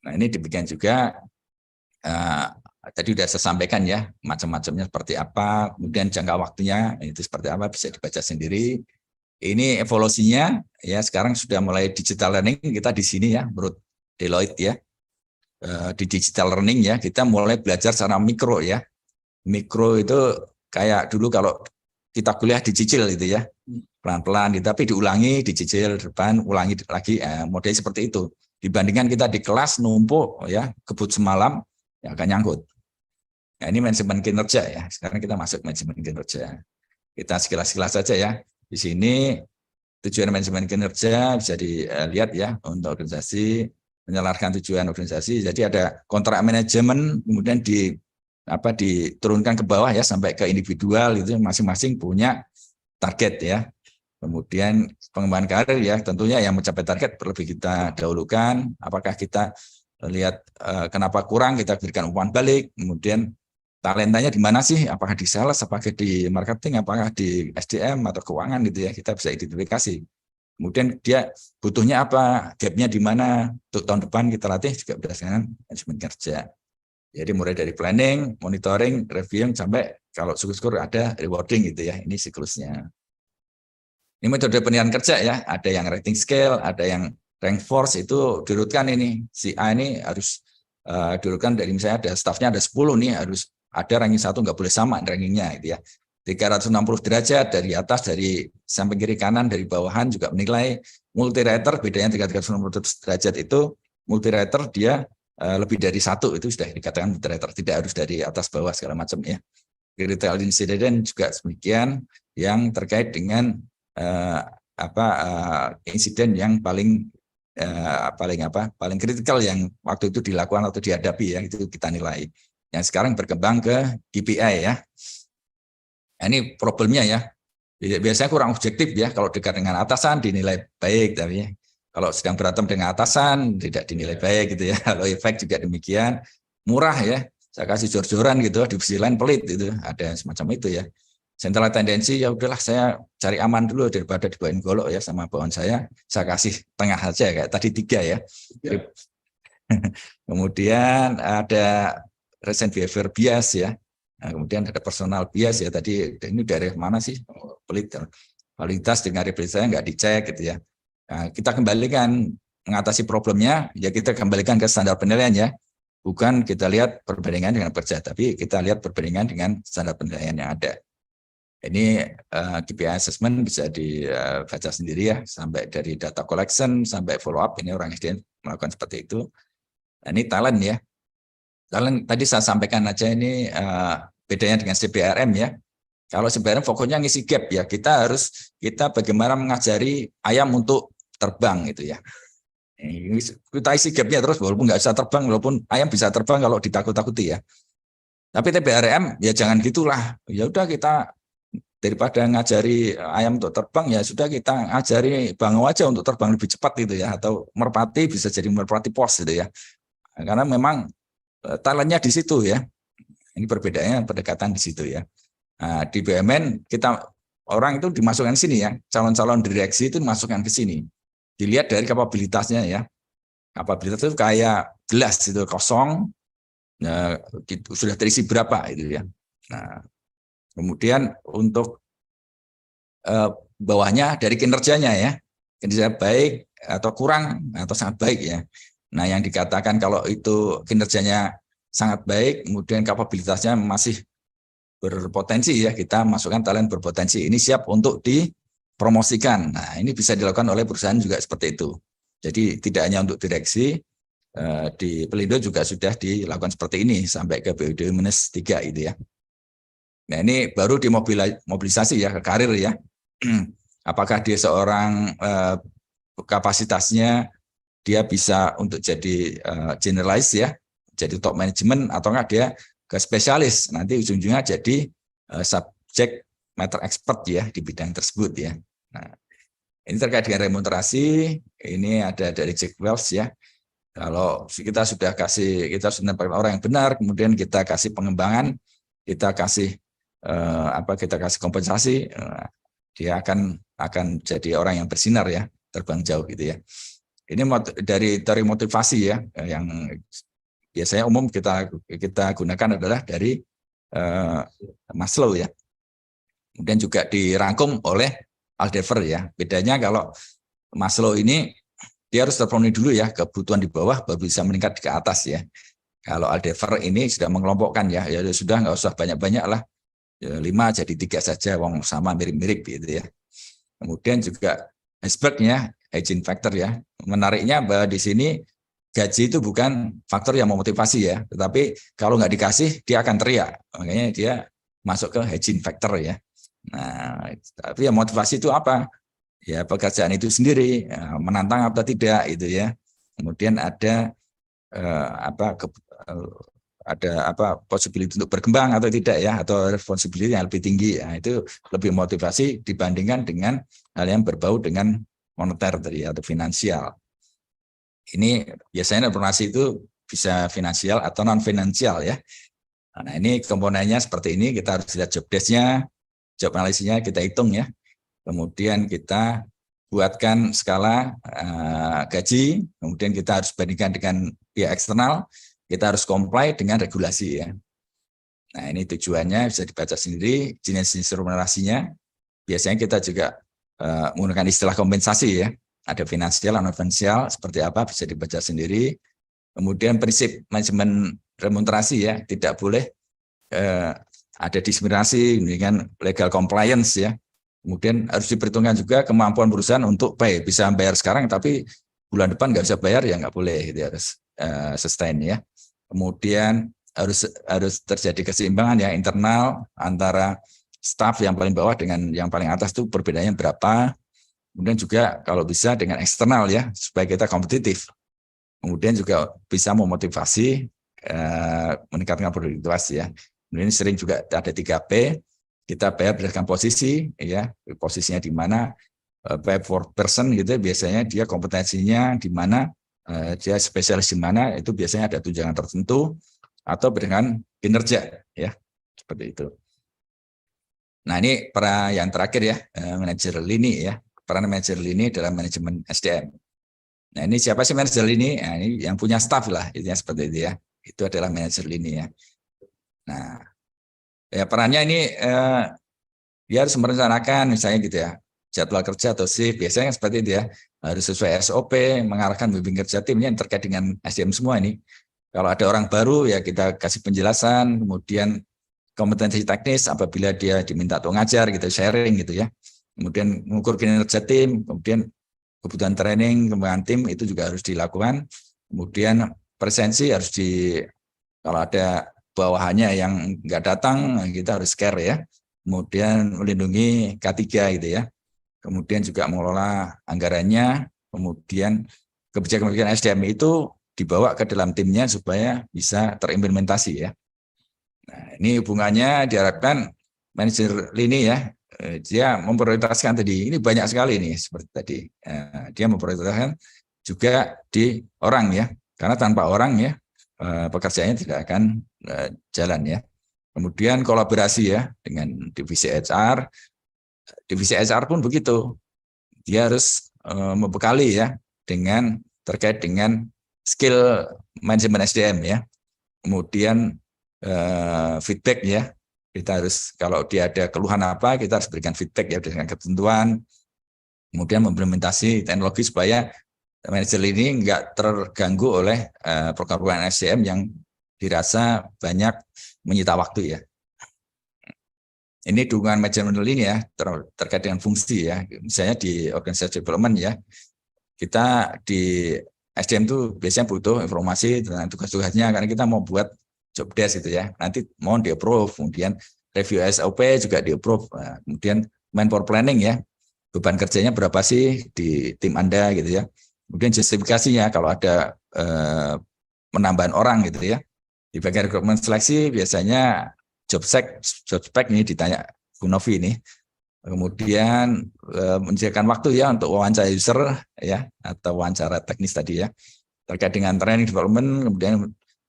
Nah ini demikian juga, tadi sudah saya sampaikan ya, macam-macamnya seperti apa, kemudian jangka waktunya itu seperti apa, bisa dibaca sendiri. Ini evolusinya ya, sekarang sudah mulai digital learning, kita di sini ya, menurut Deloitte ya, di digital learning ya, kita mulai belajar secara mikro ya. Mikro itu kayak dulu kalau kita kuliah dicicil gitu ya, pelan-pelan, tapi diulangi, dicicil depan, ulangi lagi, modelnya seperti itu. Dibandingkan kita di kelas numpuk ya, kebut semalam, ya akan nyangkut. Nah, ini manajemen kinerja ya. Sekarang kita masuk manajemen kinerja. Kita sekilas-sekilas saja ya. Di sini tujuan manajemen kinerja bisa dilihat ya, untuk organisasi menyelaraskan tujuan organisasi. Jadi ada kontrak manajemen, kemudian diturunkan ke bawah ya sampai ke individual, itu masing-masing punya target ya. Kemudian pengembangan karir ya, tentunya yang mencapai target lebih kita dahulukan. Apakah kita lihat kenapa kurang, kita berikan umpan balik. Kemudian talentanya di mana sih? Apakah di sales, apakah di marketing, apakah di SDM atau keuangan gitu ya, kita bisa identifikasi. Kemudian dia butuhnya apa, gapnya di mana, untuk tahun depan kita latih juga berdasarkan manajemen kerja. Jadi mulai dari planning, monitoring, reviewing, sampai kalau syukur-syukur ada rewarding gitu ya, ini siklusnya. Ini metode penilaian kerja ya, ada yang rating scale, ada yang rank force, itu diurutkan ini. Si A ini harus diurutkan dari misalnya ada staffnya ada 10 nih, harus ada ranking 1, nggak boleh sama rankingnya gitu ya. 360 derajat dari atas, dari samping kiri kanan, dari bawahan juga menilai. Multi-rater bedanya 360 derajat itu, multi-rater dia lebih dari 1 itu sudah dikatakan multi-rater, tidak harus dari atas bawah segala macam ya. Critical incident juga demikian, yang terkait dengan insiden yang paling kritikal yang waktu itu dilakukan atau dihadapi ya, itu kita nilai. Yang sekarang berkembang ke KPI ya. Nah, ini problemnya ya. Biasanya kurang objektif ya, kalau dekat dengan atasan dinilai baik, tapi kalau sedang berantem dengan atasan tidak dinilai baik gitu ya. Kalau efek juga demikian, murah ya. Saya kasih jor-joran gitu, di sisi lain pelit gitu, ada semacam itu ya. Sentral tendensi ya udahlah saya cari aman dulu daripada dibawain golok ya sama bawahan saya kasih tengah aja kayak tadi 3 ya. Kemudian ada recent behavior bias ya. Nah, kemudian ada personal bias ya, tadi ini dari mana sih validitas dengan reputasi saya nggak dicek gitu ya. Nah, kita kembalikan mengatasi problemnya ya, kita kembalikan ke standar penilaian ya, bukan kita lihat perbandingan dengan kerja, tapi kita lihat perbandingan dengan standar penilaian yang ada. Ini KPI assessment bisa dibaca sendiri ya, sampai dari data collection sampai follow up, ini orang SDM melakukan seperti itu. Nah, ini talent ya. Talent tadi saya sampaikan aja, ini bedanya dengan CBRM ya. Kalau CBRM fokusnya ngisi gap ya, kita bagaimana mengajari ayam untuk terbang gitu ya. Kita isi gapnya terus, walaupun nggak bisa terbang, walaupun ayam bisa terbang kalau ditakut-takuti ya. Tapi TBRM ya jangan gitulah. Ya udah, kita daripada ngajari ayam untuk terbang ya sudah kita ngajari bangau aja untuk terbang lebih cepat gitu ya, atau merpati bisa jadi merpati pos gitu ya. Karena memang talentnya di situ ya. Ini perbedaannya pendekatan di situ ya. Nah, di BUMN kita orang itu dimasukkan ke sini ya, calon-calon direksi itu dimasukkan ke sini. Dilihat dari kapabilitasnya ya. Kapabilitas itu kayak gelas itu kosong, ya, sudah terisi berapa itu ya. Nah, kemudian untuk bawahnya dari kinerjanya ya, kinerja baik atau kurang atau sangat baik ya. Nah, yang dikatakan kalau itu kinerjanya sangat baik, kemudian kapabilitasnya masih berpotensi ya, kita masukkan talent berpotensi. Ini siap untuk dipromosikan. Nah, ini bisa dilakukan oleh perusahaan juga seperti itu. Jadi tidak hanya untuk direksi, di Pelindo juga sudah dilakukan seperti ini sampai ke BUD-3 itu ya. Nah ini baru dimobilisasi ya ke karir ya. Apakah dia seorang kapasitasnya dia bisa untuk jadi generalis ya, jadi top management, atau enggak dia ke spesialis, nanti ujung-ujungnya jadi subject matter expert ya di bidang tersebut ya. Nah, ini terkait dengan remunerasi, ini ada dari Jack Welch ya. Kalau kita sudah menempatkan orang yang benar, kemudian kita kasih pengembangan, kita kasih kita kasih kompensasi, dia akan jadi orang yang bersinar ya, terbang jauh gitu ya. Ini dari teori motivasi ya, yang biasanya umum kita gunakan adalah dari Maslow ya. Kemudian juga dirangkum oleh Aldever ya. Bedanya kalau Maslow ini dia harus terpenuhi dulu ya kebutuhan di bawah baru bisa meningkat ke atas ya. Kalau Aldever ini sudah mengelompokkan ya sudah nggak usah banyak-banyak lah. 5 jadi 3 saja, wong sama mirip-mirip gitu ya. Kemudian juga Herzberg-nya hygiene factor ya. Menariknya bahwa di sini gaji itu bukan faktor yang memotivasi ya, tetapi kalau nggak dikasih dia akan teriak. Makanya dia masuk ke hygiene factor ya. Nah, tapi yang motivasi itu apa? Ya pekerjaan itu sendiri, menantang atau tidak itu ya. Kemudian ada possibility untuk berkembang atau tidak ya, atau responsibility yang lebih tinggi ya, itu lebih motivasi dibandingkan dengan hal yang berbau dengan moneter tadi atau finansial. Ini biasanya remunerasi itu bisa finansial atau non finansial ya. Nah ini komponennya seperti ini, kita harus lihat job desk-nya, job analisisnya kita hitung ya. Kemudian kita buatkan skala gaji, kemudian kita harus bandingkan dengan pihak eksternal, kita harus comply dengan regulasi ya. Nah ini tujuannya bisa dibaca sendiri, jenis remunerasinya. Biasanya kita juga menggunakan istilah kompensasi ya. Ada finansial, non finansial, seperti apa bisa dibaca sendiri. Kemudian prinsip manajemen remunerasi ya, tidak boleh ada diskriminasi dengan legal compliance ya. Kemudian harus diperhitungkan juga kemampuan perusahaan untuk bisa bayar sekarang, tapi bulan depan nggak bisa bayar ya nggak boleh, gitu, harus sustain ya. Kemudian harus terjadi keseimbangan ya internal antara staf yang paling bawah dengan yang paling atas itu perbedaannya berapa. Kemudian juga kalau bisa dengan eksternal ya, supaya kita kompetitif. Kemudian juga bisa memotivasi meningkatkan produktivitas ya. Ini sering juga ada 3P, kita bayar berdasarkan posisi ya, posisinya di mana, pay for person gitu biasanya dia kompetensinya di mana, dia spesialis di mana, itu biasanya ada tunjangan tertentu atau dengan kinerja ya, seperti itu. Nah ini para yang terakhir ya, manajer lini ya. Peran manajer lini dalam manajemen SDM. Nah ini siapa sih manajer lini? Nah, ini yang punya staff lah, itu seperti itu ya. Itu adalah manajer lini ya. Nah, ya perannya ini dia harus merencanakan misalnya gitu ya, jadwal kerja atau shift, biasanya seperti itu ya. Harus sesuai SOP, mengarahkan bimbing kerja timnya yang terkait dengan SDM semua ini. Kalau ada orang baru ya kita kasih penjelasan, kemudian kompetensi teknis apabila dia diminta untuk ngajar gitu, sharing gitu ya. Kemudian mengukur kinerja tim, kemudian kebutuhan training, kembangan tim itu juga harus dilakukan. Kemudian presensi harus kalau ada bawahannya yang nggak datang, kita harus care ya. Kemudian melindungi K3 gitu ya. Kemudian juga mengelola anggarannya, kemudian kebijakan SDM itu dibawa ke dalam timnya supaya bisa terimplementasi ya. Nah, ini hubungannya diharapkan manajer lini ya, dia memprioritaskan tadi, ini banyak sekali nih seperti tadi, dia memprioritaskan juga di orang ya, karena tanpa orang ya pekerjaannya tidak akan jalan ya. Kemudian kolaborasi ya dengan divisi HR pun begitu, dia harus membekali ya dengan terkait dengan skill manajemen SDM ya. Kemudian feedback ya. Kita harus, kalau dia ada keluhan apa, kita harus berikan feedback ya dengan ketentuan. Kemudian mengimplementasi teknologi supaya manajer ini enggak terganggu oleh program-program SDM yang dirasa banyak menyita waktu ya. Ini dukungan manajemen ini ya, terkait dengan fungsi ya. Misalnya di organisasi development ya, kita di SDM itu biasanya butuh informasi tentang tugas-tugasnya, karena kita mau buat job desk gitu ya, nanti mohon di approve, kemudian review SOP juga di approve. Nah, kemudian main for planning ya, beban kerjanya berapa sih di tim Anda gitu ya. Kemudian justifikasinya kalau ada penambahan orang gitu ya. Di bagian rekrutmen seleksi biasanya job spec ini ditanya Bu Novi ini. Kemudian menyediakan waktu ya untuk wawancara user ya atau wawancara teknis tadi ya. Terkait dengan training development, kemudian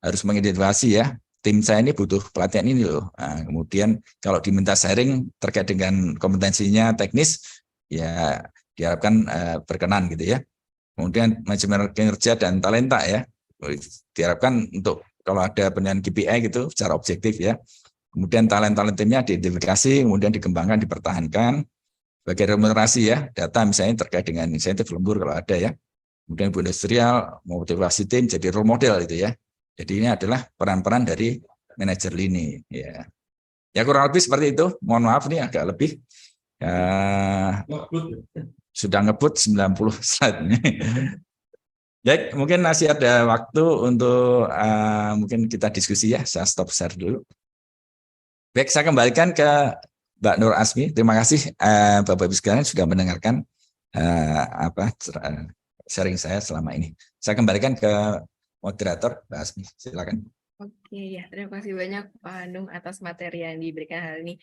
harus mengidentifikasi ya. Tim saya ini butuh pelatihan ini loh. Nah, kemudian kalau diminta sharing terkait dengan kompetensinya teknis, ya diharapkan berkenan gitu ya. Kemudian manajemen kinerja dan talenta ya, diharapkan untuk kalau ada penilaian KPI gitu secara objektif ya. Kemudian talent timnya diidentifikasi, kemudian dikembangkan, dipertahankan. Bagi remunerasi ya, data misalnya terkait dengan insentif lembur kalau ada ya. Kemudian Bu Industrial, motivasi tim jadi role model itu ya. Jadi ini adalah peran-peran dari manajer lini ya. Ya kurang lebih seperti itu. Mohon maaf nih agak lebih. Sudah ngebut 90 slide nih. Baik, mungkin masih ada waktu untuk mungkin kita diskusi ya. Saya stop share dulu. Baik, saya kembalikan ke Mbak Nur Asmi. Terima kasih Bapak-Ibu sekalian sudah mendengarkan sharing saya selama ini. Saya kembalikan ke moderator, Mbak Asmi, silakan. Oke ya, terima kasih banyak Pak Handung atas materi yang diberikan hari ini.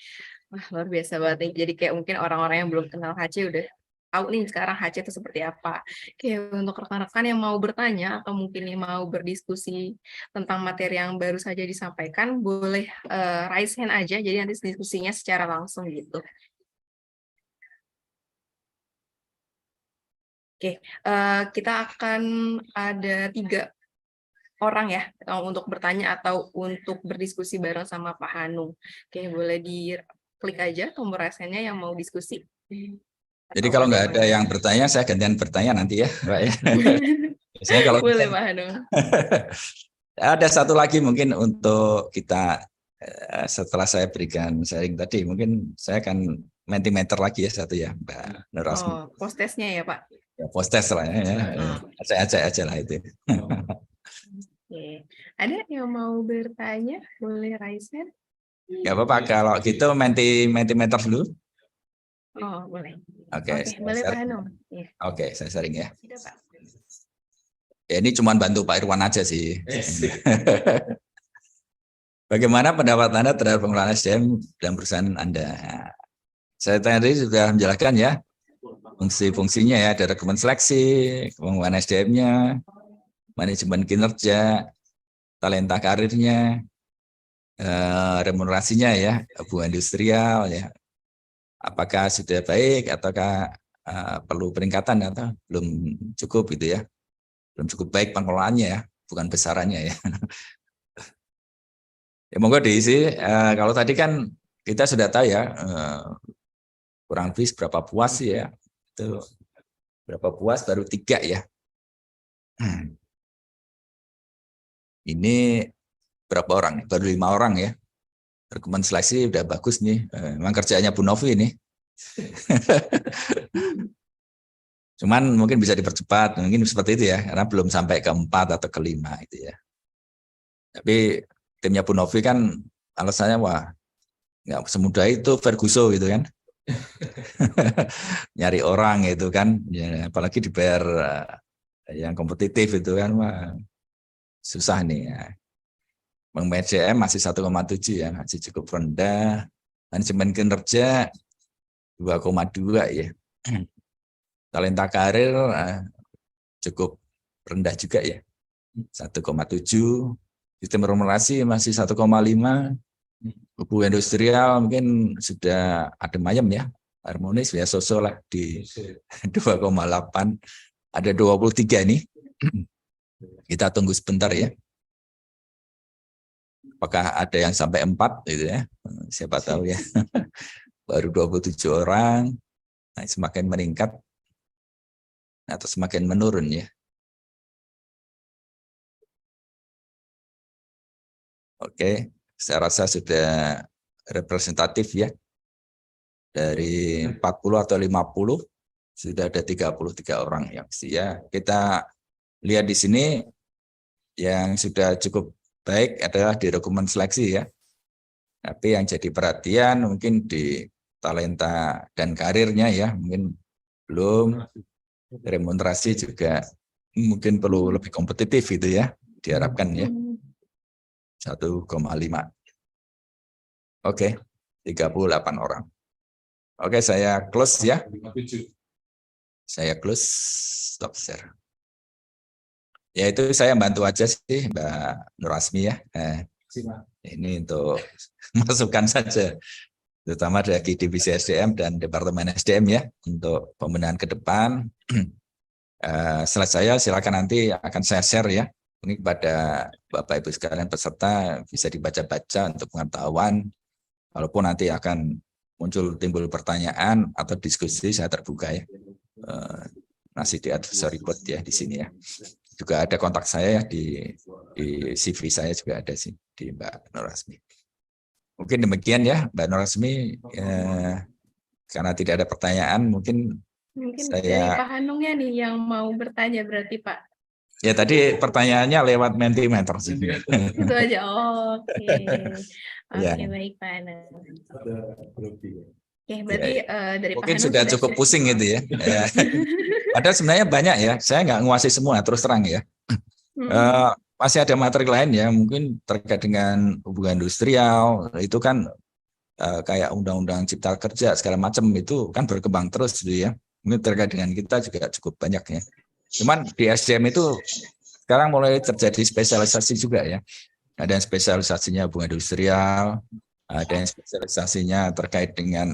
Wah, luar biasa banget nih. Jadi kayak mungkin orang-orang yang belum kenal HC udah tahu nih sekarang HC itu seperti apa. Kayak untuk rekan-rekan yang mau bertanya atau mungkin yang mau berdiskusi tentang materi yang baru saja disampaikan, boleh raise hand aja, jadi nanti diskusinya secara langsung gitu. Oke, kita akan ada 3 orang ya untuk bertanya atau untuk berdiskusi bareng sama Pak Hanung. Oke, boleh diklik aja tombol raise-nya yang mau diskusi. Jadi kalau nggak ada yang bertanya, saya gantian bertanya nanti ya, Mbak ya. Biasanya kalau boleh Pak Hanung. Ada satu lagi mungkin untuk kita setelah saya berikan sharing tadi, mungkin saya akan Mentimeter lagi ya satu ya, Mbak Nur Asmi. Oh, post-testnya ya Pak? Ya, post-test lah ya. Acak-acak aja lah itu. Oke. Ada yang mau bertanya? Boleh raise hand? Nggak apa-apa, kalau gitu Mentimeter dulu. Oh, boleh. Oke, boleh Pak Hanung. Ya. Oke, saya sharing ya. Sudah, Pak. Ya, ini cuma bantu Pak Irwan aja sih. Bagaimana pendapat Anda terhadap pengelolaan SDM dan perusahaan Anda? Saya tadi sudah menjelaskan ya fungsi-fungsinya ya, ada rekrutmen seleksi, pengembangan SDM-nya, manajemen kinerja, talenta karirnya, remunerasinya ya, hubungan industrial ya. Apakah sudah baik ataukah perlu peningkatan atau belum cukup gitu ya. Belum cukup baik pengelolaannya ya, bukan besarannya ya. Ya monggo diisi. Kalau tadi kan kita sudah tahu ya, kurang lebih berapa puas ya. Itu berapa puas baru 3 ya. Ini berapa orang? Baru 5 orang ya. Rekrutmen seleksi udah bagus nih. Memang kerjanya Bu Novi ini. Cuman mungkin bisa dipercepat, mungkin seperti itu ya, karena belum sampai ke 4 atau ke 5 itu ya. Tapi timnya Bu Novi kan alasannya wah nggak semudah itu Ferguson gitu kan. Nyari orang itu kan, ya, apalagi dibayar yang kompetitif itu kan, wah, susah nih ya. MCM masih 1,7 ya, masih cukup rendah. Manajemen kinerja 2,2 ya. Talenta karir cukup rendah juga ya, 1,7. Sistem remunerasi masih 1,5. Hubungan industrial mungkin sudah adem ayem ya, harmonis ya, sosok lah di 2,8. Ada 23 nih. Kita tunggu sebentar ya. Apakah ada yang sampai 4 gitu ya? Siapa tahu ya. Baru 27 orang. Nah, semakin meningkat atau semakin menurun ya. Oke, saya rasa sudah representatif ya. Dari 40 atau 50 sudah ada 33 orang yang ya. Kita lihat di sini yang sudah cukup baik adalah di rekrutmen seleksi ya. Tapi yang jadi perhatian mungkin di talenta dan karirnya ya, mungkin belum. Remunerasi juga mungkin perlu lebih kompetitif gitu ya, diharapkan ya. 1,5. Oke, 38 orang. Oke, saya close ya. Saya close, stop share. Ya itu saya bantu aja sih Mbak Nurasmi ya. Ini untuk masukan saja, terutama dari Divisi SDM dan Departemen SDM ya, untuk pembenahan ke depan. Slide saya silakan nanti akan saya share ya. Ini kepada Bapak Ibu sekalian peserta bisa dibaca-baca untuk pengetahuan. Walaupun nanti akan timbul pertanyaan atau diskusi, saya terbuka ya. Masih di advisory board ya di sini ya. Juga ada kontak saya ya di CV saya juga ada sih di Mbak Nurasmi. Mungkin demikian ya Mbak Nurasmi. Karena tidak ada pertanyaan, mungkin dari Pak Hanungnya nih yang mau bertanya berarti Pak. Ya tadi pertanyaannya lewat Mentimeter sih. Itu aja. Oke. Ya. Baik Pak Hanung. Oke, berarti dari Pak mungkin Hanung sudah cukup pusing gitu ya. Padahal sebenarnya banyak ya. Saya nggak nguasai semua terus terang ya. Masih ada materi lain ya, mungkin terkait dengan hubungan industrial itu kan kayak undang-undang cipta kerja segala macam itu kan berkembang terus gitu ya. Mungkin terkait dengan kita juga cukup banyak ya. Cuman di SDM itu sekarang mulai terjadi spesialisasi juga ya. Ada yang spesialisasinya hubungan industrial, ada yang spesialisasinya terkait dengan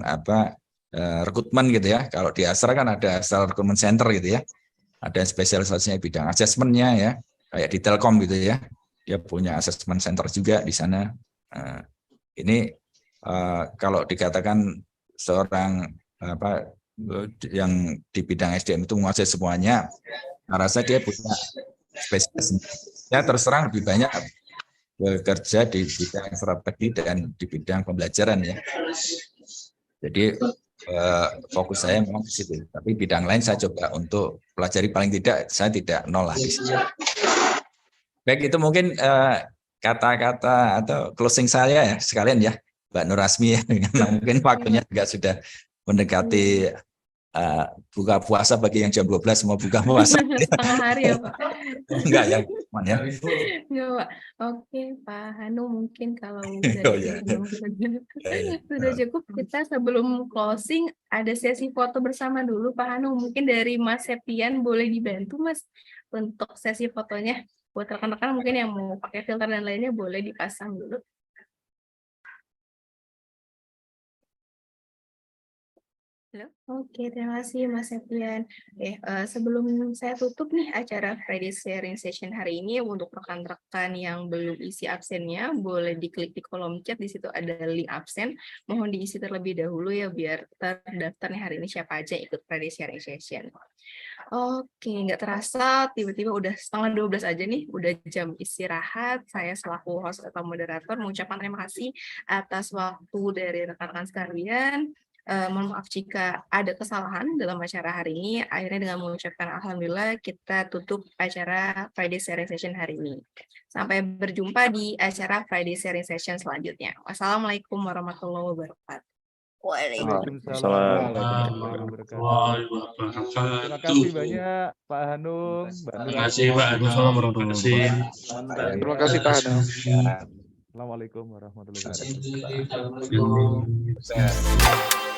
rekrutmen gitu ya. Kalau di Astra kan ada Astra Recruitment Center gitu ya. Ada yang spesialisasinya bidang asesmennya ya, kayak di Telkom gitu ya. Dia punya assessment center juga di sana. Ini kalau dikatakan seorang yang di bidang SDM itu menguasai semuanya, rasa dia punya spesialis. Ya terus terang lebih banyak bekerja di bidang strategi dan di bidang pembelajaran ya. Jadi fokus saya memang di situ. Tapi bidang lain saya coba untuk pelajari, paling tidak saya tidak nol lah di situ. Baik, itu mungkin kata-kata atau closing saya ya sekalian ya Mbak Nurasmi ya. Mungkin waktunya juga sudah mendekati buka puasa bagi yang jam 12 mau buka puasa. Setengah hari ya Pak. Enggak ya, teman ya. Enggak Pak. Oke Pak Hanu, mungkin kalau dari sudah cukup, kita sebelum closing ada sesi foto bersama dulu Pak Hanu. Mungkin dari Mas Septian boleh dibantu Mas untuk sesi fotonya. Buat rekan-rekan mungkin yang mau pakai filter dan lainnya boleh dipasang dulu. Halo. Oke, terima kasih Mas Septian. Sebelum saya tutup nih acara Friday Sharing Session hari ini, untuk rekan-rekan yang belum isi absennya, boleh diklik di kolom chat, di situ ada link absen. Mohon diisi terlebih dahulu ya, biar terdaftar nih hari ini siapa aja ikut Friday Sharing Session. Oke, nggak terasa tiba-tiba udah 11:30 aja nih, udah jam istirahat. Saya selaku host atau moderator mengucapkan terima kasih atas waktu dari rekan-rekan sekalian. Mohon maaf jika ada kesalahan dalam acara hari ini. Akhirnya dengan mengucapkan alhamdulillah kita tutup acara Friday Sharing Session hari ini. Sampai berjumpa di acara Friday Sharing Session selanjutnya. Wassalamualaikum warahmatullahi wabarakatuh. Waalaikumsalam warahmatullahi wabarakatuh. Terima kasih banyak Pak Hanung. Terima kasih Pak Hanung. Terima kasih Pak Hanung. Assalamualaikum warahmatullahi wabarakatuh.